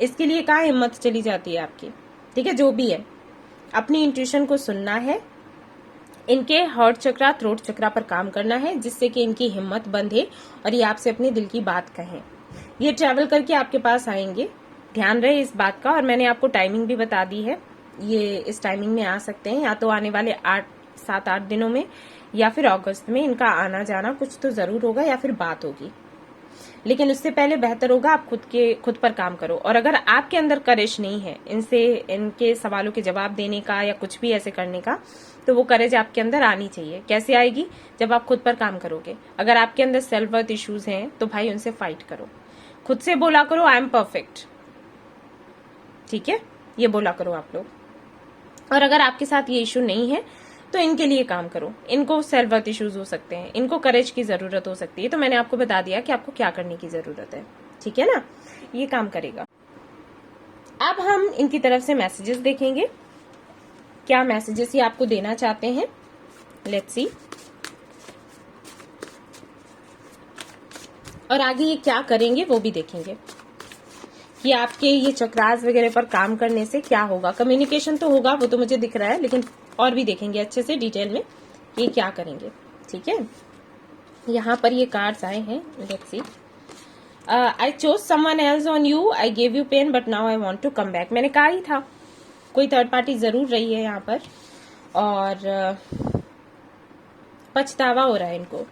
इसके लिए कहाँ हिम्मत चली जाती है आपकी, ठीक है। जो भी है, अपनी इंट्यूशन को सुनना है, इनके हार्ट चक्रा थ्रोट चक्रा पर काम करना है, जिससे कि इनकी हिम्मत बंधे और ये आपसे अपने दिल की बात कहें। ये ट्रैवल करके आपके पास आएंगे, ध्यान रहे इस बात का। और मैंने आपको टाइमिंग भी बता दी है, ये इस टाइमिंग में आ सकते हैं, या तो आने वाले 7-8 दिनों में, या फिर अगस्त में इनका आना जाना कुछ तो जरूर होगा, या फिर बात होगी। लेकिन उससे पहले बेहतर होगा आप खुद पर काम करो। और अगर आपके अंदर करेज नहीं है इनके सवालों के जवाब देने का या कुछ भी ऐसे करने का, तो वो करेज आपके अंदर आनी चाहिए। कैसे आएगी, जब आप खुद पर काम करोगे। अगर आपके अंदर सेल्फ वर्थ इश्यूज हैं तो भाई उनसे फाइट करो, खुद से बोला करो आई एम परफेक्ट, ठीक है, ये बोला करो आप लोग। और अगर आपके साथ ये इश्यू नहीं है तो इनके लिए काम करो। इनको सेल्फ वर्थ इश्यूज हो सकते हैं, इनको करेज की जरूरत हो सकती है, तो मैंने आपको बता दिया कि आपको क्या करने की जरूरत है, ठीक है ना, ये काम करेगा। अब हम इनकी तरफ से मैसेजेस देखेंगे, क्या मैसेजेस ये आपको देना चाहते हैं। लेट्स सी। और आगे ये क्या करेंगे वो भी देखेंगे कि आपके ये चक्रास वगैरह पर काम करने से क्या होगा। कम्युनिकेशन तो होगा, वो तो मुझे दिख रहा है, लेकिन और भी देखेंगे अच्छे से डिटेल में ये क्या करेंगे, ठीक है। यहाँ पर ये कार्ड्स आए हैं, let's see. I chose someone else on you, I gave you pain but now I want to come back. मैंने कहा ही था कोई थर्ड पार्टी जरूर रही है यहाँ पर, और पछतावा हो रहा है इनको।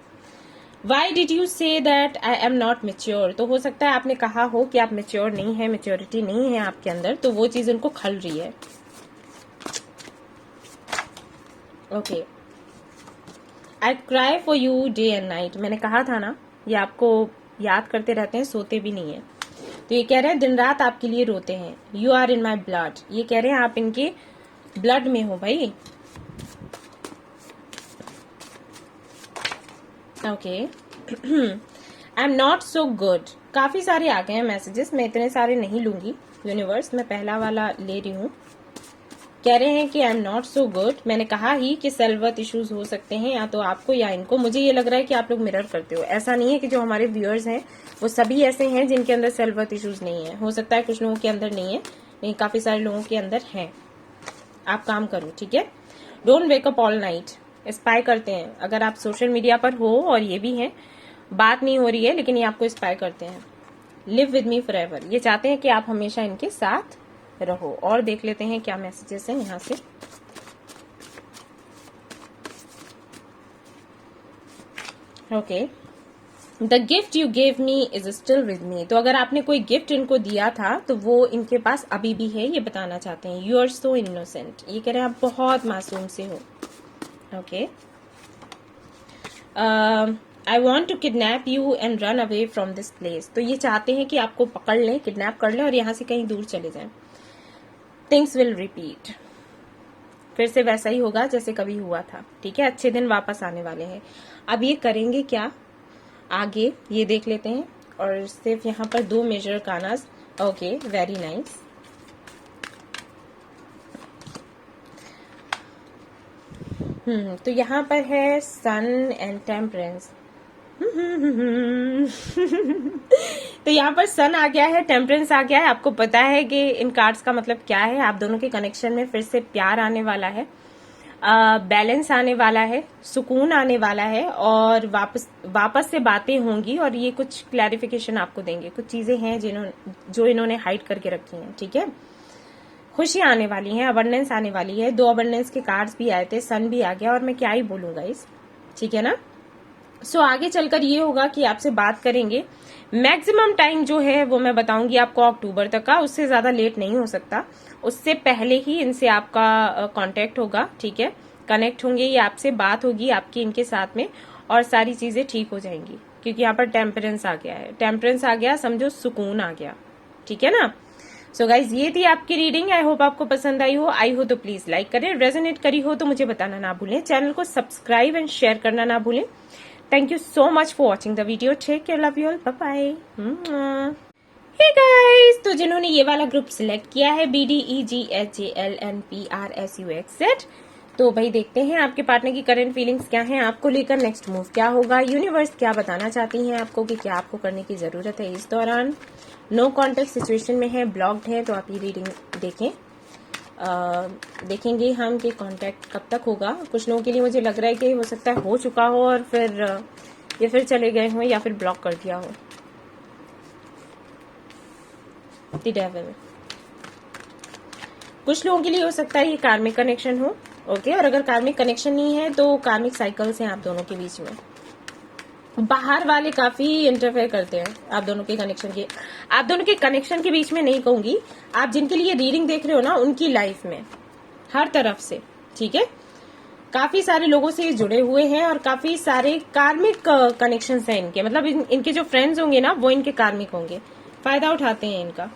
Why did you say that I am not mature. तो हो सकता है आपने कहा हो कि आप मेच्योर नहीं है, मेच्योरिटी नहीं है आपके अंदर, तो वो चीज उनको खल रही है। Okay, I cry for you day and night. मैंने कहा था ना, ये आपको याद करते रहते हैं, सोते भी नहीं है। तो ये कह रहे हैं दिन रात आपके लिए रोते हैं। You are in my blood, ये कह रहे हैं आप इनके ब्लड में हो भाई। Okay, I am not so good. काफी सारे आ गए हैं मैसेजेस, मैं इतने सारे नहीं लूंगी यूनिवर्स, मैं पहला वाला ले रही हूँ। कह रहे हैं कि I am not so good. मैंने कहा ही कि सेल्फ वर्थ इश्यूज हो सकते हैं, या तो आपको या इनको। मुझे ये लग रहा है कि आप लोग मिरर करते हो। ऐसा नहीं है कि जो हमारे व्यूअर्स हैं वो सभी ऐसे हैं जिनके अंदर सेल्फ वर्थ इश्यूज नहीं है। हो सकता है कुछ लोगों के अंदर नहीं है, लेकिन काफी सारे लोगों के अंदर है। आप काम करो, ठीक है। Don't wake up all night. Spy करते हैं, अगर आप सोशल मीडिया पर हो और ये भी हैं, बात नहीं हो रही है लेकिन ये आपको स्पाई करते हैं। Live with me for ever, ये चाहते हैं कि आप हमेशा इनके साथ रहो। और देख लेते हैं क्या मैसेजेस हैं यहाँ से। Okay, the gift you gave me is still with me. तो अगर आपने कोई गिफ्ट इनको दिया था तो वो इनके पास अभी भी है, ये बताना चाहते हैं। यू आर सो इनोसेंट, ये कह रहे हैं आप बहुत मासूम से हो। Okay, I want to kidnap you and run away from this place. तो ये चाहते हैं कि आपको पकड़ लें, किडनैप कर लें और यहाँ से कहीं दूर चले जाएं। थिंग्स विल रिपीट, फिर से वैसा ही होगा जैसे कभी हुआ था, ठीक है। अच्छे दिन वापस आने वाले हैं। अब ये करेंगे क्या आगे, ये देख लेते हैं। और सिर्फ यहाँ पर 2 मेजर कानास। Okay, very nice. तो यहाँ पर है सन एंड टेम्परेंस। तो यहाँ पर सन आ गया है, टेम्परेंस आ गया है। आपको पता है कि इन कार्ड्स का मतलब क्या है। आप दोनों के कनेक्शन में फिर से प्यार आने वाला है, बैलेंस आने वाला है, सुकून आने वाला है, और वापस से बातें होंगी, और ये कुछ क्लैरिफिकेशन आपको देंगे। कुछ चीजें हैं जो इन्होंने हाइड करके रखी हैं, ठीक है। खुशी आने वाली है, अबंडेंस आने वाली है। 2 अबंडेंस के कार्ड्स भी आए थे, सन भी आ गया, और मैं क्या ही बोलूंगा इस, ठीक है ना। सो आगे चलकर ये होगा कि आपसे बात करेंगे। मैक्सिमम टाइम जो है वो मैं बताऊंगी आपको अक्टूबर तक का, उससे ज्यादा लेट नहीं हो सकता। उससे पहले ही इनसे आपका कांटेक्ट होगा, ठीक है, कनेक्ट होंगे, ये आपसे बात होगी आपकी इनके साथ में, और सारी चीजें ठीक हो जाएंगी, क्योंकि यहाँ पर टेम्परेंस आ गया है। टेम्परेंस आ गया, समझो सुकून आ गया, ठीक है ना। सो गाइज, ये थी आपकी रीडिंग। आई होप आपको पसंद आई हो तो प्लीज लाइक करें, रेजोनेट करी हो तो मुझे बताना ना भूलें, चैनल को सब्सक्राइब एंड शेयर करना ना भूलें। Thank you so much for watching the video. Take care. Love you all. Bye bye. Hey guys, तो जिन्होंने ये वाला ग्रुप सिलेक्ट किया है BDEGHJLNPRSUXZ, तो भाई देखते हैं आपके पार्टनर की करंट फीलिंग्स क्या हैं, आपको लेकर नेक्स्ट मूव क्या होगा, यूनिवर्स क्या बताना चाहती हैं आपको कि क्या आपको करने की जरूरत है इस दौरान। नो कॉन्टेक्ट सिचुएशन में है, ब्लॉक्ड है, तो आप ये रीडिंग देखें। देखेंगे हम कि कांटेक्ट कब तक होगा। कुछ लोगों के लिए मुझे लग रहा है कि हो सकता है हो चुका हो, और फिर ये फिर चले गए हों, या फिर ब्लॉक कर दिया हो। The devil. कुछ लोगों के लिए हो सकता है ये कार्मिक कनेक्शन हो, ओके। और अगर कार्मिक कनेक्शन नहीं है तो कार्मिक साइकिल्स हैं आप दोनों के बीच में। बाहर वाले काफी इंटरफेयर करते हैं आप दोनों के कनेक्शन के बीच में, नहीं कहूंगी, आप जिनके लिए रीडिंग देख रहे हो ना, उनकी लाइफ में हर तरफ से, ठीक है। काफी सारे लोगों से जुड़े हुए हैं, और काफी सारे कार्मिक कनेक्शंस हैं इनके, मतलब इनके जो फ्रेंड्स होंगे ना, वो इनके कार्मिक होंगे, फायदा उठाते हैं इनका,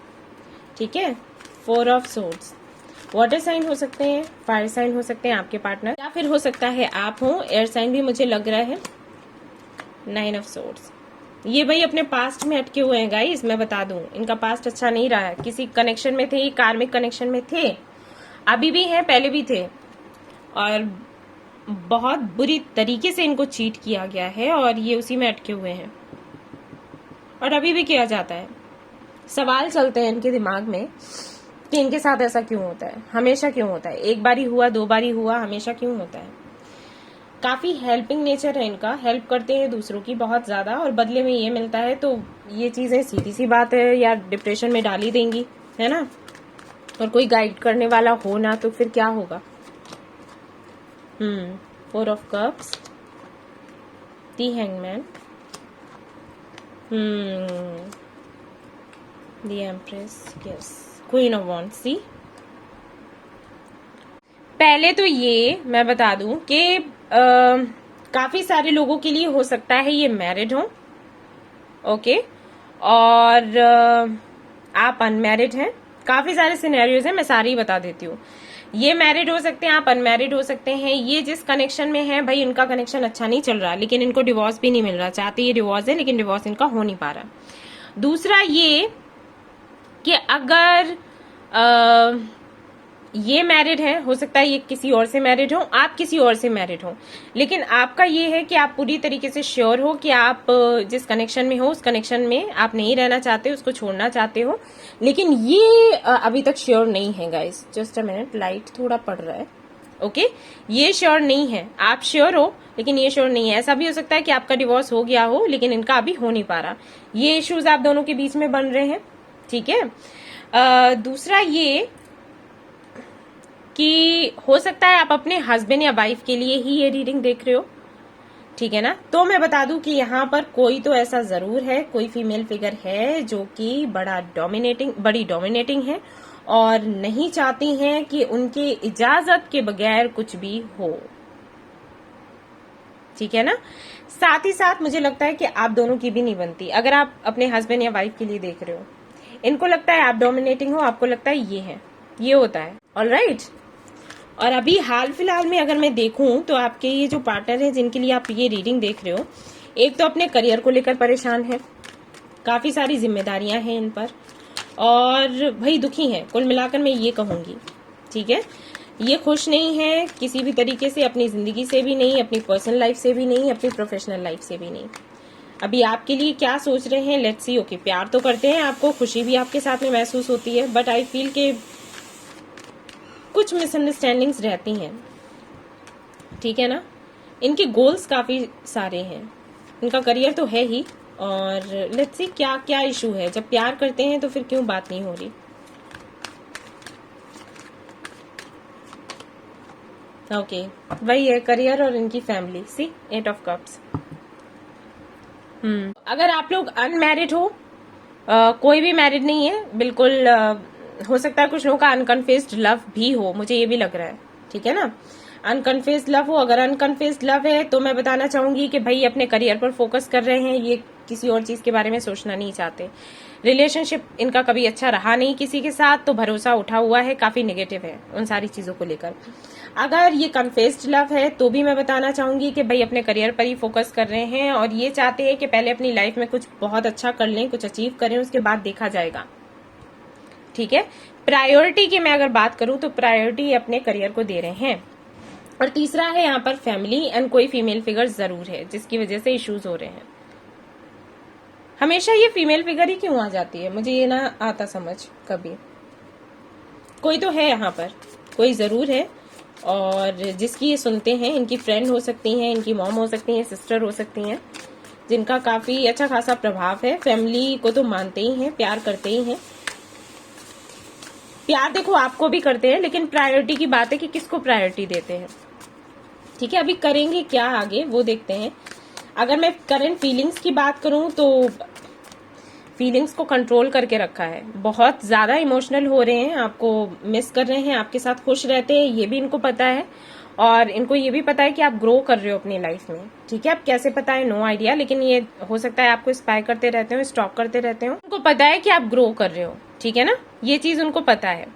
ठीक है। 4 ऑफ सोर्ड्स। वाटर साइन हो सकते हैं, फायर साइन हो सकते हैं आपके पार्टनर, या फिर हो सकता है आप हो, एयर साइन भी मुझे लग रहा है। 9 ऑफ सोर्ड्स। ये भाई अपने पास्ट में अटके हुए हैं गाइस, मैं बता दूं, इनका पास्ट अच्छा नहीं रहा है। किसी कनेक्शन में थे, कार्मिक कनेक्शन में थे, अभी भी हैं, पहले भी थे, और बहुत बुरी तरीके से इनको चीट किया गया है, और ये उसी में अटके हुए हैं, और अभी भी किया जाता है। सवाल चलते हैं इनके दिमाग में कि इनके साथ ऐसा क्यों होता है, हमेशा क्यों होता है, एक बारी हुआ, 2 बारी हुआ, हमेशा क्यों होता है। काफी हेल्पिंग नेचर है इनका, हेल्प करते हैं दूसरों की बहुत ज्यादा, और बदले में ये मिलता है, तो ये चीजें सीधी सी बात है यार, डिप्रेशन में डाल ही देंगी, है ना। और कोई गाइड करने वाला हो ना, तो फिर क्या होगा। 4 of cups, the hangman, the empress, yes, queen of wands. See, पहले तो ये मैं बता दूं कि काफी सारे लोगों के लिए हो सकता है ये मैरिड हो, ओके, और आप अनमैरिड हैं। काफी सारे सिनेरियोज हैं, मैं सारी ही बता देती हूँ। ये मैरिड हो सकते हैं, आप अनमैरिड हो सकते हैं। ये जिस कनेक्शन में है भाई, इनका कनेक्शन अच्छा नहीं चल रहा, लेकिन इनको डिवोर्स भी नहीं मिल रहा। चाहते ये डिवोर्स है, लेकिन डिवोर्स इनका हो नहीं पा रहा। दूसरा ये कि अगर ये मैरिड है, हो सकता है ये किसी और से मैरिड हो, आप किसी और से मैरिड हो, लेकिन आपका ये है कि आप पूरी तरीके से श्योर हो कि आप जिस कनेक्शन में हो, उस कनेक्शन में आप नहीं रहना चाहते, उसको छोड़ना चाहते हो, लेकिन ये अभी तक श्योर नहीं है guys. Just a minute, light थोड़ा पड़ रहा है, ओके। ये श्योर नहीं है, आप श्योर हो, लेकिन ये श्योर नहीं है। ऐसा भी हो सकता है कि आपका डिवोर्स हो गया हो, लेकिन इनका अभी हो नहीं पा रहा। ये इश्यूज आप दोनों के बीच में बन रहे हैं, ठीक है। दूसरा ये कि हो सकता है आप अपने हस्बैंड या वाइफ के लिए ही ये रीडिंग देख रहे हो, ठीक है ना। तो मैं बता दूं कि यहाँ पर कोई तो ऐसा जरूर है, कोई फीमेल फिगर है जो कि बड़ी डोमिनेटिंग है, और नहीं चाहती हैं कि उनके इजाजत के बगैर कुछ भी हो, ठीक है ना। साथ ही साथ मुझे लगता है कि आप दोनों की भी नहीं बनती। अगर आप अपने हस्बैंड या वाइफ के लिए देख रहे हो, इनको लगता है आप डोमिनेटिंग हो, आपको लगता है ये है, ये होता है, ऑलराइट। और अभी हाल फिलहाल में अगर मैं देखूं तो आपके ये जो पार्टनर है जिनके लिए आप ये रीडिंग देख रहे हो, एक तो अपने करियर को लेकर परेशान है, काफी सारी जिम्मेदारियां हैं इन पर, और भाई दुखी हैं, कुल मिलाकर मैं ये कहूंगी, ठीक है। ये खुश नहीं है किसी भी तरीके से, अपनी जिंदगी से भी नहीं, अपनी पर्सनल लाइफ से भी नहीं, अपनी प्रोफेशनल लाइफ से भी नहीं। अभी आपके लिए क्या सोच रहे हैं, लेट्स सी। ओके, प्यार तो करते हैं आपको, खुशी भी आपके साथ में महसूस होती है, बट आई फील के कुछ मिसअंडरस्टैंडिंग्स रहती हैं, ठीक है ना। इनके गोल्स काफी सारे हैं, इनका करियर तो है ही, और लेट्स सी क्या क्या इशू है। जब प्यार करते हैं तो फिर क्यों बात नहीं हो रही। ओके, वही है करियर और इनकी फैमिली। C 8 of cups. अगर आप लोग अनमैरिड हो, कोई भी मैरिड नहीं है बिल्कुल, हो सकता है कुछ लोगों का अनकन्फेस्ड लव भी हो, मुझे ये भी लग रहा है, ठीक है ना। अनकन्फेस्ड लव हो, अगर अनकन्फेस्ड लव है तो मैं बताना चाहूंगी कि भाई अपने करियर पर फोकस कर रहे हैं, ये किसी और चीज के बारे में सोचना नहीं चाहते। रिलेशनशिप इनका कभी अच्छा रहा नहीं किसी के साथ, तो भरोसा उठा हुआ है, काफी नेगेटिव है उन सारी चीजों को लेकर। अगर ये कन्फेस्ड लव है तो भी मैं बताना चाहूंगी कि भाई अपने करियर पर ही फोकस कर रहे हैं, और ये चाहते हैं कि पहले अपनी लाइफ में कुछ बहुत अच्छा कर लें, कुछ अचीव करें, उसके बाद देखा जाएगा, ठीक है। प्रायोरिटी की मैं अगर बात करूं तो प्रायोरिटी अपने करियर को दे रहे हैं। और तीसरा है यहाँ पर फैमिली, एंड कोई फीमेल फिगर जरूर है जिसकी वजह से इश्यूज हो रहे हैं। हमेशा ये फीमेल फिगर ही क्यों आ जाती है, मुझे ये ना आता समझ कभी। कोई तो है यहाँ पर, कोई जरूर है, और जिसकी ये सुनते हैं, इनकी फ्रेंड हो सकती हैं, इनकी मॉम हो सकती हैं, सिस्टर हो सकती हैं, जिनका काफी अच्छा खासा प्रभाव है। फैमिली को तो मानते ही हैं, प्यार करते ही हैं। प्यार देखो आपको भी करते हैं, लेकिन प्रायोरिटी की बात है कि किसको प्रायोरिटी देते हैं, ठीक है। अभी करेंगे क्या आगे वो देखते हैं। अगर मैं करंट फीलिंग्स की बात करूं तो फीलिंग्स को कंट्रोल करके रखा है, बहुत ज्यादा इमोशनल हो रहे हैं, आपको मिस कर रहे हैं, आपके साथ खुश रहते हैं, ये भी इनको पता है, और इनको ये भी पता है कि आप ग्रो कर रहे हो अपनी लाइफ में, ठीक है। अब कैसे पता है नो आइडिया, लेकिन ये हो सकता है आपको स्पाई करते रहते हो, स्टॉक करते रहते हो, उनको पता है कि आप ग्रो कर रहे हो, ठीक है ना, ये चीज उनको पता है।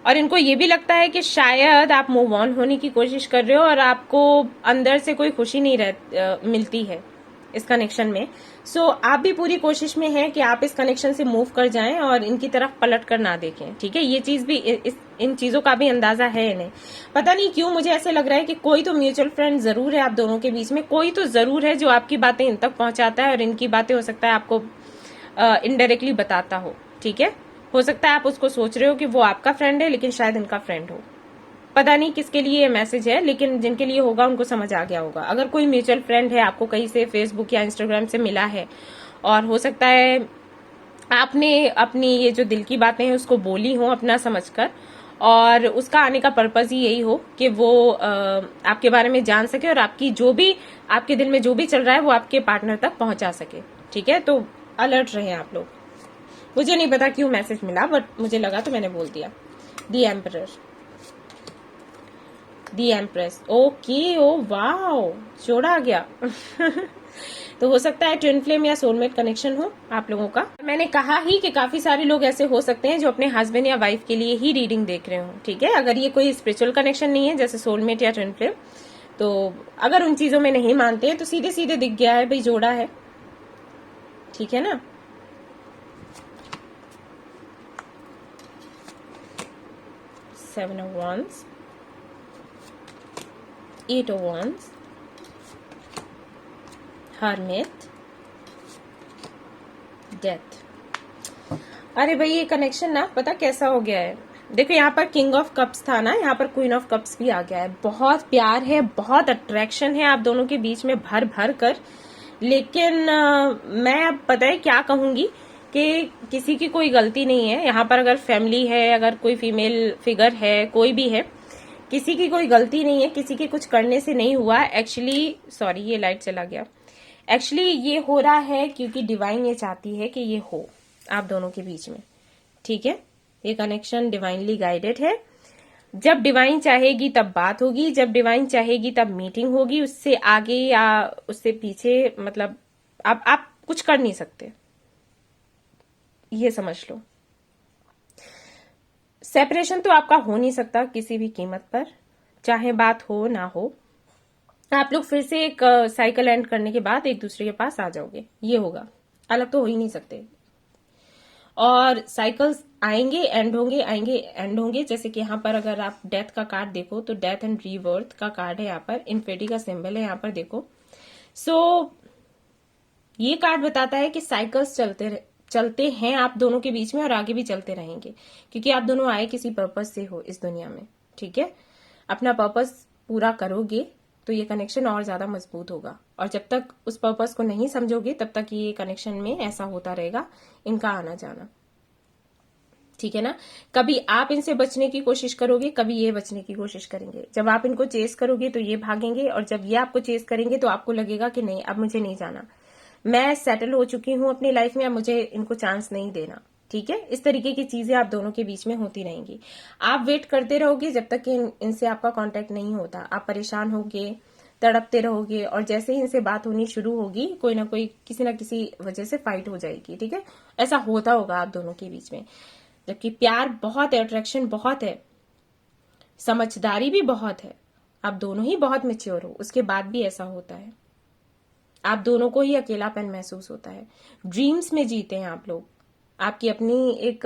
और इनको ये भी लगता है कि शायद आप मूव ऑन होने की कोशिश कर रहे हो, और आपको अंदर से कोई खुशी नहीं मिलती है इस कनेक्शन में। सो आप भी पूरी कोशिश में हैं कि आप इस कनेक्शन से मूव कर जाएं और इनकी तरफ पलट कर ना देखें, ठीक है। ये चीज भी इन चीजों का भी अंदाजा है इन्हें। पता नहीं क्यों मुझे ऐसे लग रहा है कि कोई तो म्यूचुअल फ्रेंड जरूर है आप दोनों के बीच में, कोई तो जरूर है जो आपकी बातें इन तक पहुंचाता है, और इनकी बातें हो सकता है आपको इनडायरेक्टली बताता हो, ठीक है। हो सकता है आप उसको सोच रहे हो कि वो आपका फ्रेंड है, लेकिन शायद इनका फ्रेंड हो। पता नहीं किसके लिए ये मैसेज है, लेकिन जिनके लिए होगा उनको समझ आ गया होगा। अगर कोई म्यूचुअल फ्रेंड है, आपको कहीं से फेसबुक या इंस्टाग्राम से मिला है, और हो सकता है आपने अपनी ये जो दिल की बातें हैं उसको बोली हो अपना समझकर, और उसका आने का पर्पज ही यही हो कि वो आपके बारे में जान सके, और आपकी जो भी आपके दिल में जो भी चल रहा है वो आपके पार्टनर तक पहुंचा सके, ठीक है। तो अलर्ट रहे आप लोग। मुझे नहीं पता क्यों मैसेज मिला, बट मुझे लगा तो मैंने बोल दिया। The emperor, the empress, okay, oh wow, जोड़ा आ गया। तो हो सकता है ट्विन फ्लेम या सोलमेट कनेक्शन हो आप लोगों का। मैंने कहा ही कि काफी सारे लोग ऐसे हो सकते हैं जो अपने हस्बैंड या वाइफ के लिए ही रीडिंग देख रहे हो, ठीक है। अगर ये कोई स्पिरिचुअल कनेक्शन नहीं है जैसे सोलमेट या ट्विन फ्लेम, तो अगर उन चीजों में नहीं मानते हैं तो सीधे सीधे दिख गया है भाई, जोड़ा है, ठीक है ना। Seven of Wands, Eight of Wands, Hermit, Death। अरे भाई ये कनेक्शन ना पता कैसा हो गया है, देखो यहाँ पर किंग ऑफ कप्स था ना, यहाँ पर क्वीन ऑफ कप्स भी आ गया है। बहुत प्यार है, बहुत अट्रैक्शन है आप दोनों के बीच में भर भर कर, लेकिन मैं अब पता है क्या कहूंगी कि किसी की कोई गलती नहीं है यहाँ पर। अगर फैमिली है, अगर कोई फीमेल फिगर है, कोई भी है, किसी की कोई गलती नहीं है, किसी के कुछ करने से नहीं हुआ एक्चुअली। सॉरी ये लाइट चला गया। एक्चुअली ये हो रहा है क्योंकि डिवाइन ये चाहती है कि ये हो आप दोनों के बीच में, ठीक है। ये कनेक्शन डिवाइनली गाइडेड है। जब डिवाइन चाहेगी तब बात होगी, जब डिवाइन चाहेगी तब मीटिंग होगी। उससे आगे या उससे पीछे मतलब आप कुछ कर नहीं सकते, ये समझ लो। सेपरेशन तो आपका हो नहीं सकता किसी भी कीमत पर, चाहे बात हो ना हो। आप लोग फिर से एक साइकिल एंड करने के बाद एक दूसरे के पास आ जाओगे, ये होगा, अलग तो हो ही नहीं सकते। और साइकिल्स आएंगे एंड होंगे, आएंगे एंड होंगे। जैसे कि यहाँ पर अगर आप डेथ का कार्ड देखो तो डेथ एंड रीबर्थ का कार्ड है, यहाँ पर इन्फिनिटी का सिंबल है यहाँ पर देखो। सो ये कार्ड बताता है कि साइकिल्स चलते हैं आप दोनों के बीच में और आगे भी चलते रहेंगे, क्योंकि आप दोनों आए किसी पर्पस से हो इस दुनिया में। ठीक है, अपना पर्पस पूरा करोगे तो ये कनेक्शन और ज्यादा मजबूत होगा, और जब तक उस पर्पस को नहीं समझोगे तब तक ये कनेक्शन में ऐसा होता रहेगा, इनका आना जाना। ठीक है ना, कभी आप इनसे बचने की कोशिश करोगे, कभी ये बचने की कोशिश करेंगे। जब आप इनको चेस करोगे तो ये भागेंगे, और जब ये आपको चेस करेंगे तो आपको लगेगा कि नहीं, अब मुझे नहीं जाना, मैं सेटल हो चुकी हूं अपनी लाइफ में, अब मुझे इनको चांस नहीं देना। ठीक है, इस तरीके की चीजें आप दोनों के बीच में होती रहेंगी। आप वेट करते रहोगे जब तक कि इनसे आपका कांटेक्ट नहीं होता, आप परेशान होगे, तड़पते रहोगे, और जैसे ही इनसे बात होनी शुरू होगी, कोई ना कोई किसी ना किसी वजह से फाइट हो जाएगी। ठीक है, ऐसा होता होगा आप दोनों के बीच में। जबकि प्यार बहुत है, अट्रैक्शन बहुत है, समझदारी भी बहुत है, आप दोनों ही बहुत मैच्योर हो, उसके बाद भी ऐसा होता है। आप दोनों को ही अकेलापन महसूस होता है। ड्रीम्स में जीते हैं आप लोग, आपकी अपनी एक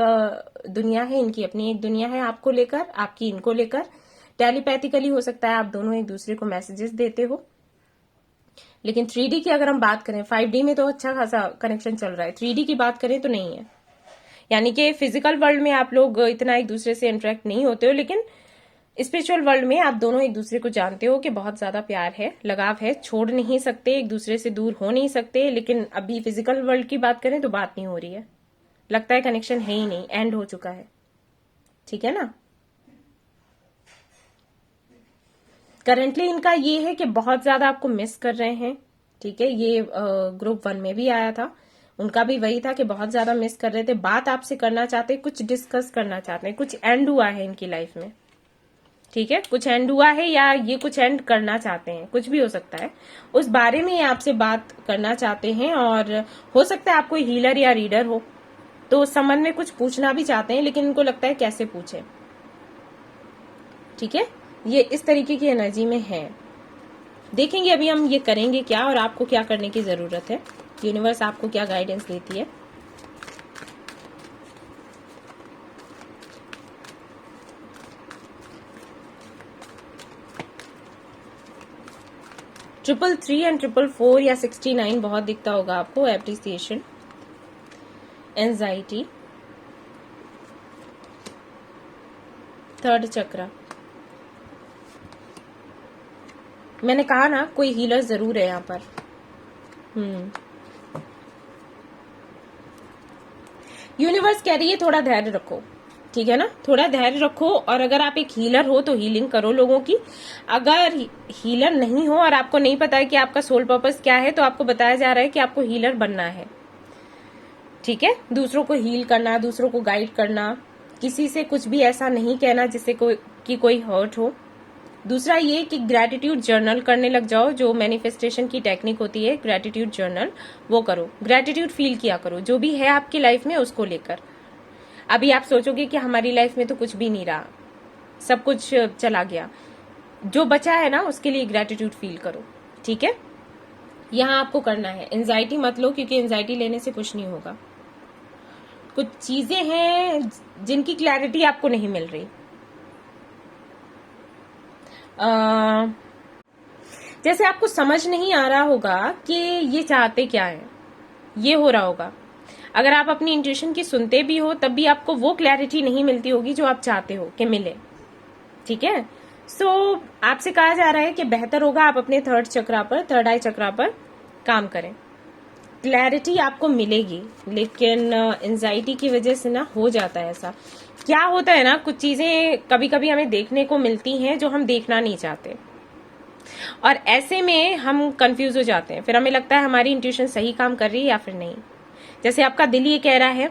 दुनिया है, इनकी अपनी एक दुनिया है, आपको लेकर, आपकी इनको लेकर। टेलीपैथिकली हो सकता है आप दोनों एक दूसरे को मैसेजेस देते हो, लेकिन 3D की अगर हम बात करें, 5D में तो अच्छा खासा कनेक्शन चल रहा है, 3D की बात करें तो नहीं है। यानी कि फिजिकल वर्ल्ड में आप लोग इतना एक दूसरे से इंटरेक्ट नहीं होते हो, लेकिन स्पिरिचुअल वर्ल्ड में आप दोनों एक दूसरे को जानते हो कि बहुत ज्यादा प्यार है, लगाव है, छोड़ नहीं सकते, एक दूसरे से दूर हो नहीं सकते। लेकिन अभी फिजिकल वर्ल्ड की बात करें तो बात नहीं हो रही है, लगता है कनेक्शन है ही नहीं, एंड हो चुका है। ठीक है ना, करंटली इनका ये है कि बहुत ज्यादा आपको मिस कर रहे हैं। ठीक है, ये ग्रुप 1 में भी आया था, उनका भी वही था कि बहुत ज्यादा मिस कर रहे थे, बात आपसे करना चाहते, कुछ डिस्कस करना चाहते हैं, कुछ एंड हुआ है इनकी लाइफ में। ठीक है, कुछ एंड हुआ है, या ये कुछ एंड करना चाहते हैं, कुछ भी हो सकता है, उस बारे में ये आपसे बात करना चाहते हैं। और हो सकता है आप कोई हीलर या रीडर हो, तो उस संबंध में कुछ पूछना भी चाहते हैं, लेकिन इनको लगता है कैसे पूछे। ठीक है, ये इस तरीके की एनर्जी में है। देखेंगे अभी हम ये करेंगे क्या, और आपको क्या करने की जरूरत है, यूनिवर्स आपको क्या गाइडेंस देती है। ट्रिपल 3 एंड 444 या 69 बहुत दिखता होगा आपको। एप्रिसिएशन, एंजाइटी, थर्ड चक्रा। मैंने कहा ना, कोई हीलर जरूर है यहाँ पर। यूनिवर्स कह रही है थोड़ा धैर्य रखो, ठीक है ना, थोड़ा धैर्य रखो। और अगर आप एक हीलर हो तो हीलिंग करो लोगों की। अगर हीलर नहीं हो और आपको नहीं पता है कि आपका सोल पर्पस क्या है, तो आपको बताया जा रहा है कि आपको हीलर बनना है। ठीक है, दूसरों को हील करना, दूसरों को गाइड करना, किसी से कुछ भी ऐसा नहीं कहना जिससे कोई हर्ट हो। दूसरा ये कि ग्रैटिट्यूड जर्नल करने लग जाओ, जो मैनिफेस्टेशन की टेक्निक होती है, ग्रैटिट्यूड जर्नल, वो करो। ग्रैटिट्यूड फील किया करो जो भी है आपकी लाइफ में उसको लेकर। अभी आप सोचोगे कि हमारी लाइफ में तो कुछ भी नहीं रहा, सब कुछ चला गया, जो बचा है ना उसके लिए ग्रैटिट्यूड फील करो। ठीक है, यहां आपको करना है। एंजाइटी मत लो, क्योंकि एंजाइटी लेने से कुछ नहीं होगा। कुछ चीजें हैं जिनकी क्लैरिटी आपको नहीं मिल रही। जैसे आपको समझ नहीं आ रहा होगा कि ये चाहते क्या है, ये हो रहा होगा। अगर आप अपनी इंट्यूशन की सुनते भी हो तब भी आपको वो क्लैरिटी नहीं मिलती होगी जो आप चाहते हो कि मिले। ठीक है, सो आपसे कहा जा रहा है कि बेहतर होगा आप अपने थर्ड चक्रा पर, थर्ड आई चक्रा पर काम करें। क्लैरिटी आपको मिलेगी, लेकिन एंजाइटी की वजह से ना हो जाता है ऐसा। क्या होता है ना, कुछ चीजें कभी कभी हमें देखने को मिलती हैं जो हम देखना नहीं चाहते, और ऐसे में हम कंफ्यूज हो जाते हैं। फिर हमें लगता है हमारी इंट्यूशन सही काम कर रही है या फिर नहीं। जैसे आपका दिल ये कह रहा है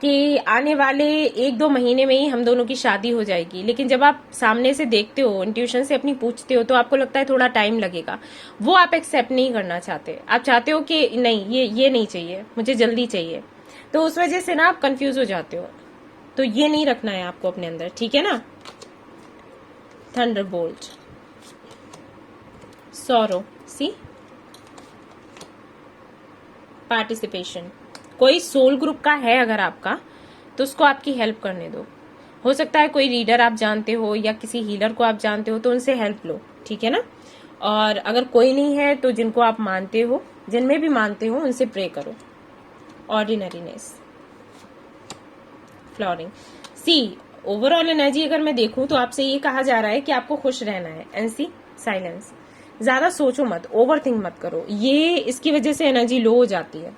कि आने वाले 1-2 महीने में ही हम दोनों की शादी हो जाएगी, लेकिन जब आप सामने से देखते हो, इंट्यूशन से अपनी पूछते हो, तो आपको लगता है थोड़ा टाइम लगेगा। वो आप एक्सेप्ट नहीं करना चाहते, आप चाहते हो कि नहीं, ये नहीं चाहिए, मुझे जल्दी चाहिए। तो उस वजह से ना आप कंफ्यूज हो जाते हो। तो ये नहीं रखना है आपको अपने अंदर, ठीक है ना। थंडरबोल्ट, सॉरो, सी, पार्टिसिपेशन। कोई सोल ग्रुप का है अगर आपका, तो उसको आपकी हेल्प करने दो। हो सकता है कोई रीडर आप जानते हो या किसी हीलर को आप जानते हो, तो उनसे हेल्प लो, ठीक है ना। और अगर कोई नहीं है तो जिनको आप मानते हो जिनमें भी मानते हो उनसे प्रे करो। Ordinariness, flooring. सी ओवरऑल एनर्जी अगर मैं देखूं तो आपसे ये कहा जा रहा है कि आपको खुश रहना है। एंड सी साइलेंस, ज्यादा सोचो मत, ओवर थिंक मत करो, ये इसकी वजह से एनर्जी लो हो जाती है।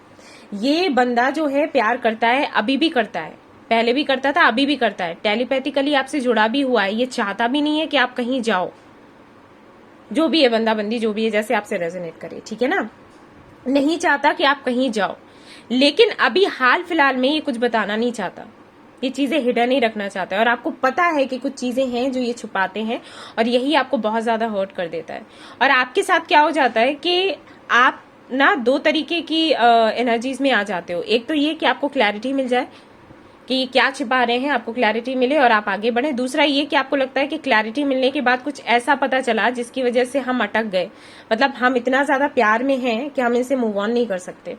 ये बंदा जो है प्यार करता है, अभी भी करता है, पहले भी करता था, अभी भी करता है, टेलीपैथिकली आपसे जुड़ा भी हुआ है, ये चाहता भी नहीं है कि आप कहीं जाओ। जो भी है बंदा बंदी जो भी है, जैसे आपसे रेजोनेट करे, ठीक है ना, नहीं चाहता कि आप कहीं जाओ, लेकिन अभी हाल फिलहाल में ये कुछ बताना नहीं चाहता, ये चीजें हिडन ही रखना चाहता है। और आपको पता है कि कुछ चीजें हैं जो ये छुपाते हैं और यही आपको बहुत ज्यादा हर्ट कर देता है। और आपके साथ क्या हो जाता है कि आप ना दो तरीके की एनर्जीज में आ जाते हो। एक तो ये कि आपको क्लैरिटी मिल जाए कि क्या छिपा रहे हैं, आपको क्लैरिटी मिले और आप आगे बढ़े। दूसरा ये कि आपको लगता है कि क्लैरिटी मिलने के बाद कुछ ऐसा पता चला जिसकी वजह से हम अटक गए, मतलब हम इतना ज्यादा प्यार में हैं कि हम इनसे मूव ऑन नहीं कर सकते।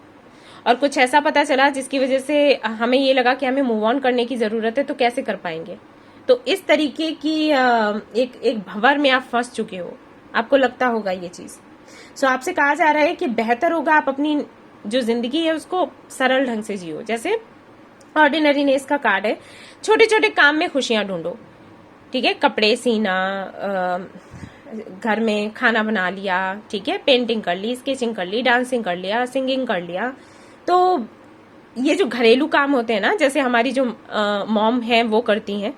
और कुछ ऐसा पता चला जिसकी वजह से हमें ये लगा कि हमें मूव ऑन करने की जरूरत है, तो कैसे कर पाएंगे। तो इस तरीके की एक भंवर में आप फंस चुके हो, आपको लगता होगा ये चीज। सो आपसे कहा जा रहा है कि बेहतर होगा आप अपनी जो जिंदगी है उसको सरल ढंग से जियो। जैसे ऑर्डिनरीनेस का कार्ड है, छोटे छोटे काम में खुशियां ढूंढो, ठीक है, कपड़े सीना, घर में खाना बना लिया, ठीक है, पेंटिंग कर ली, स्केचिंग कर ली, डांसिंग कर लिया, सिंगिंग कर लिया। तो ये जो घरेलू काम होते हैं ना, जैसे हमारी जो मॉम है वो करती हैं,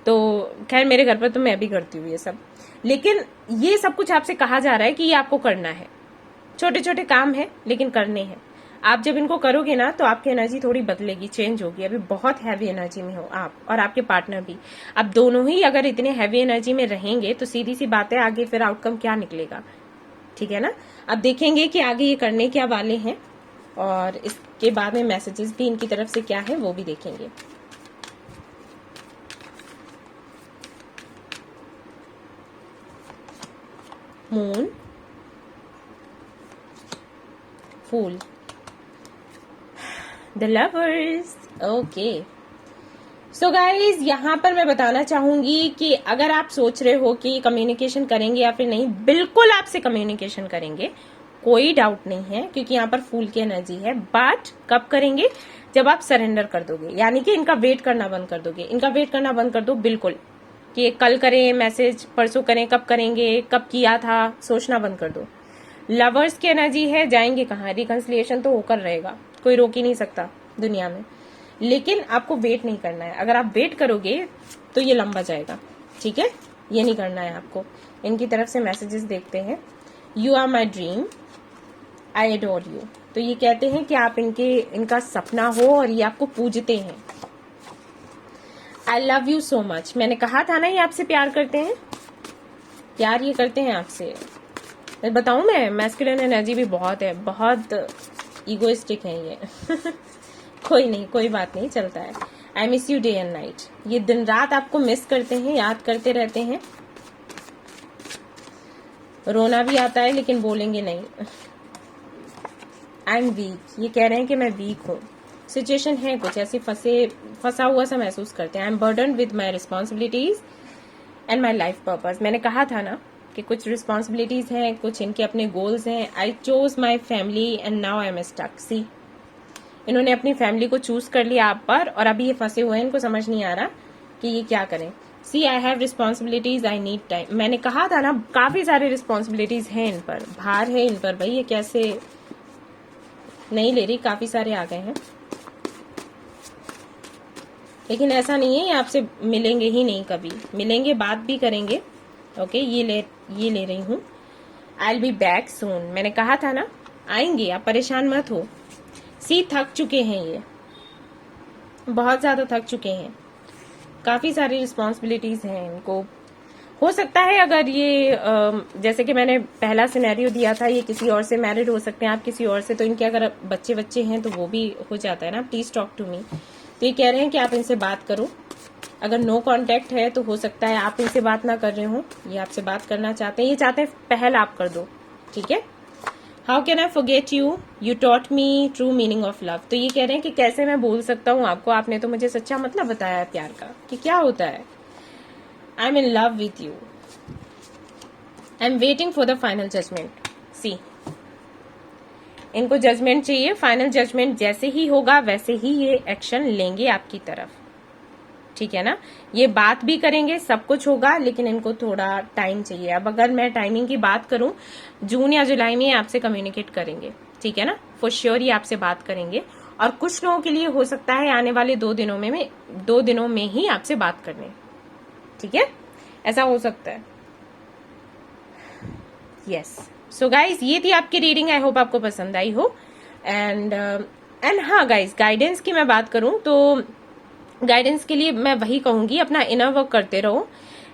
तो खैर मेरे घर पर तो मैं भी करती हूँ ये सब, लेकिन ये सब कुछ आपसे कहा जा रहा है कि ये आपको करना है। छोटे छोटे काम है लेकिन करने हैं। आप जब इनको करोगे ना तो आपकी एनर्जी थोड़ी बदलेगी, चेंज होगी। अभी बहुत हैवी एनर्जी में हो आप और आपके पार्टनर भी। अब दोनों ही अगर इतने हैवी एनर्जी में रहेंगे तो सीधी सी बात है, आगे फिर आउटकम क्या निकलेगा, ठीक है ना। अब देखेंगे कि आगे ये करने क्या वाले हैं और इसके बाद में मैसेजेस भी इनकी तरफ से क्या है वो भी देखेंगे। Moon, fool, the lovers. Okay so guys, यहाँ पर मैं बताना चाहूंगी कि अगर आप सोच रहे हो कि कम्युनिकेशन करेंगे या फिर नहीं, बिल्कुल आपसे कम्युनिकेशन करेंगे, कोई डाउट नहीं है, क्योंकि यहाँ पर फूल की एनर्जी है। बट कब करेंगे, जब आप सरेंडर कर दोगे, यानी कि इनका वेट करना बंद कर दोगे। इनका वेट करना बंद कर दो बिल्कुल, कि कल करें मैसेज, परसों करें, कब करेंगे, कब किया था, सोचना बंद कर दो। लवर्स की एनर्जी है, जाएंगे कहाँ, रिकंसिलिएशन तो होकर रहेगा, कोई रोक ही नहीं सकता दुनिया में, लेकिन आपको वेट नहीं करना है। अगर आप वेट करोगे तो ये लंबा जाएगा, ठीक है, ये नहीं करना है आपको। इनकी तरफ से मैसेजेस देखते हैं। You are my dream, I adore you. तो ये कहते हैं कि आप इनका सपना हो और ये आपको पूजते हैं। I love you so much, मैंने कहा था ना ये आपसे प्यार करते हैं, प्यार ये करते हैं आपसे। बताऊं मैं, मैस्कुलिन एनर्जी भी बहुत है, बहुत इगोइस्टिक है ये कोई नहीं, कोई बात नहीं, चलता है। I miss you day and night, ये दिन रात आपको मिस करते हैं, याद करते रहते हैं। रोना भी आता है लेकिन बोलेंगे नहीं। आई एम वीक, ये कह रहे हैं कि मैं वीक हूँ। सिचुएशन है कुछ ऐसी, फंसा हुआ सा महसूस करते हैं। I am burden with my responsibilities and my life purpose. मैंने कहा था ना कि कुछ रिस्पॉन्सिबिलिटीज हैं, कुछ इनके अपने गोल्स हैं। I chose my family and now I am stuck. See, इन्होंने अपनी फैमिली को चूज कर लिया आप पर और अभी ये फंसे हुए हैं, इनको समझ नहीं आ रहा कि ये क्या करें। See, I have responsibilities, I need time. मैंने कहा था ना, काफी सारी रिस्पॉन्सिबिलिटीज हैं इन पर, भार है इन पर भाई, ये कैसे नहीं ले रही, काफी सारे आ गए हैं। लेकिन ऐसा नहीं है ये आपसे मिलेंगे ही नहीं, कभी मिलेंगे, बात भी करेंगे। ओके, ये ले रही हूँ। I will be back soon, मैंने कहा था ना आएंगे, आप परेशान मत हो। सी, थक चुके हैं ये, बहुत ज्यादा थक चुके हैं, काफी सारी रिस्पॉन्सिबिलिटीज हैं इनको। हो सकता है अगर ये जैसे कि मैंने पहला सिनेरियो दिया था, ये किसी और से मैरिड हो सकते हैं, आप किसी और से, तो इनके अगर बच्चे हैं तो वो भी हो जाता है ना। Please talk to me. तो ये कह रहे हैं कि आप इनसे बात करो। अगर नो कांटेक्ट है तो हो सकता है आप इनसे बात ना कर रहे हो, ये आपसे बात करना चाहते हैं, ये चाहते हैं पहल आप कर दो, ठीक है। How can I forget you, you taught me true meaning of love. तो ये कह रहे हैं कि कैसे मैं भूल सकता हूँ आपको, आपने तो मुझे सच्चा मतलब बताया है प्यार का कि क्या होता है। I am in love with you, I am waiting for the final judgment. See, इनको जजमेंट चाहिए, फाइनल जजमेंट जैसे ही होगा वैसे ही ये एक्शन लेंगे आपकी तरफ, ठीक है ना। ये बात भी करेंगे, सब कुछ होगा, लेकिन इनको थोड़ा टाइम चाहिए। अब अगर मैं टाइमिंग की बात करूं, जून या जुलाई में आपसे कम्युनिकेट करेंगे, ठीक है ना, फॉर श्योर ये आपसे बात करेंगे। और कुछ लोगों के लिए हो सकता है आने वाले 2 दिनों में ही आपसे बात करने, ठीक है, ऐसा हो सकता है। यस, सो गाइज ये थी आपकी रीडिंग, आई होप आपको पसंद आई हो। एंड हाँ गाइज, गाइडेंस की मैं बात करूं तो गाइडेंस के लिए मैं वही कहूंगी, अपना इनर वर्क करते रहो।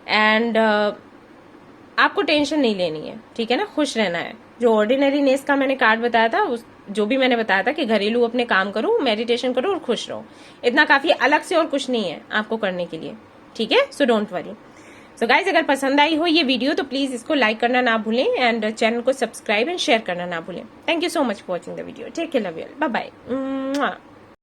एंड आपको टेंशन नहीं लेनी है, ठीक है ना, खुश रहना है। जो ऑर्डिनरी नेस का मैंने कार्ड बताया था, जो भी मैंने बताया था कि घरेलू अपने काम करो, मेडिटेशन करो और खुश रहो, इतना काफी, अलग से और कुछ नहीं है आपको करने के लिए, ठीक है। So don't worry. So guys अगर पसंद आई हो ये वीडियो तो प्लीज इसको लाइक करना ना भूलें एंड चैनल को सब्सक्राइब एंड शेयर करना ना भूलें। Thank you so much for watching the video. Take care, love you, bye bye.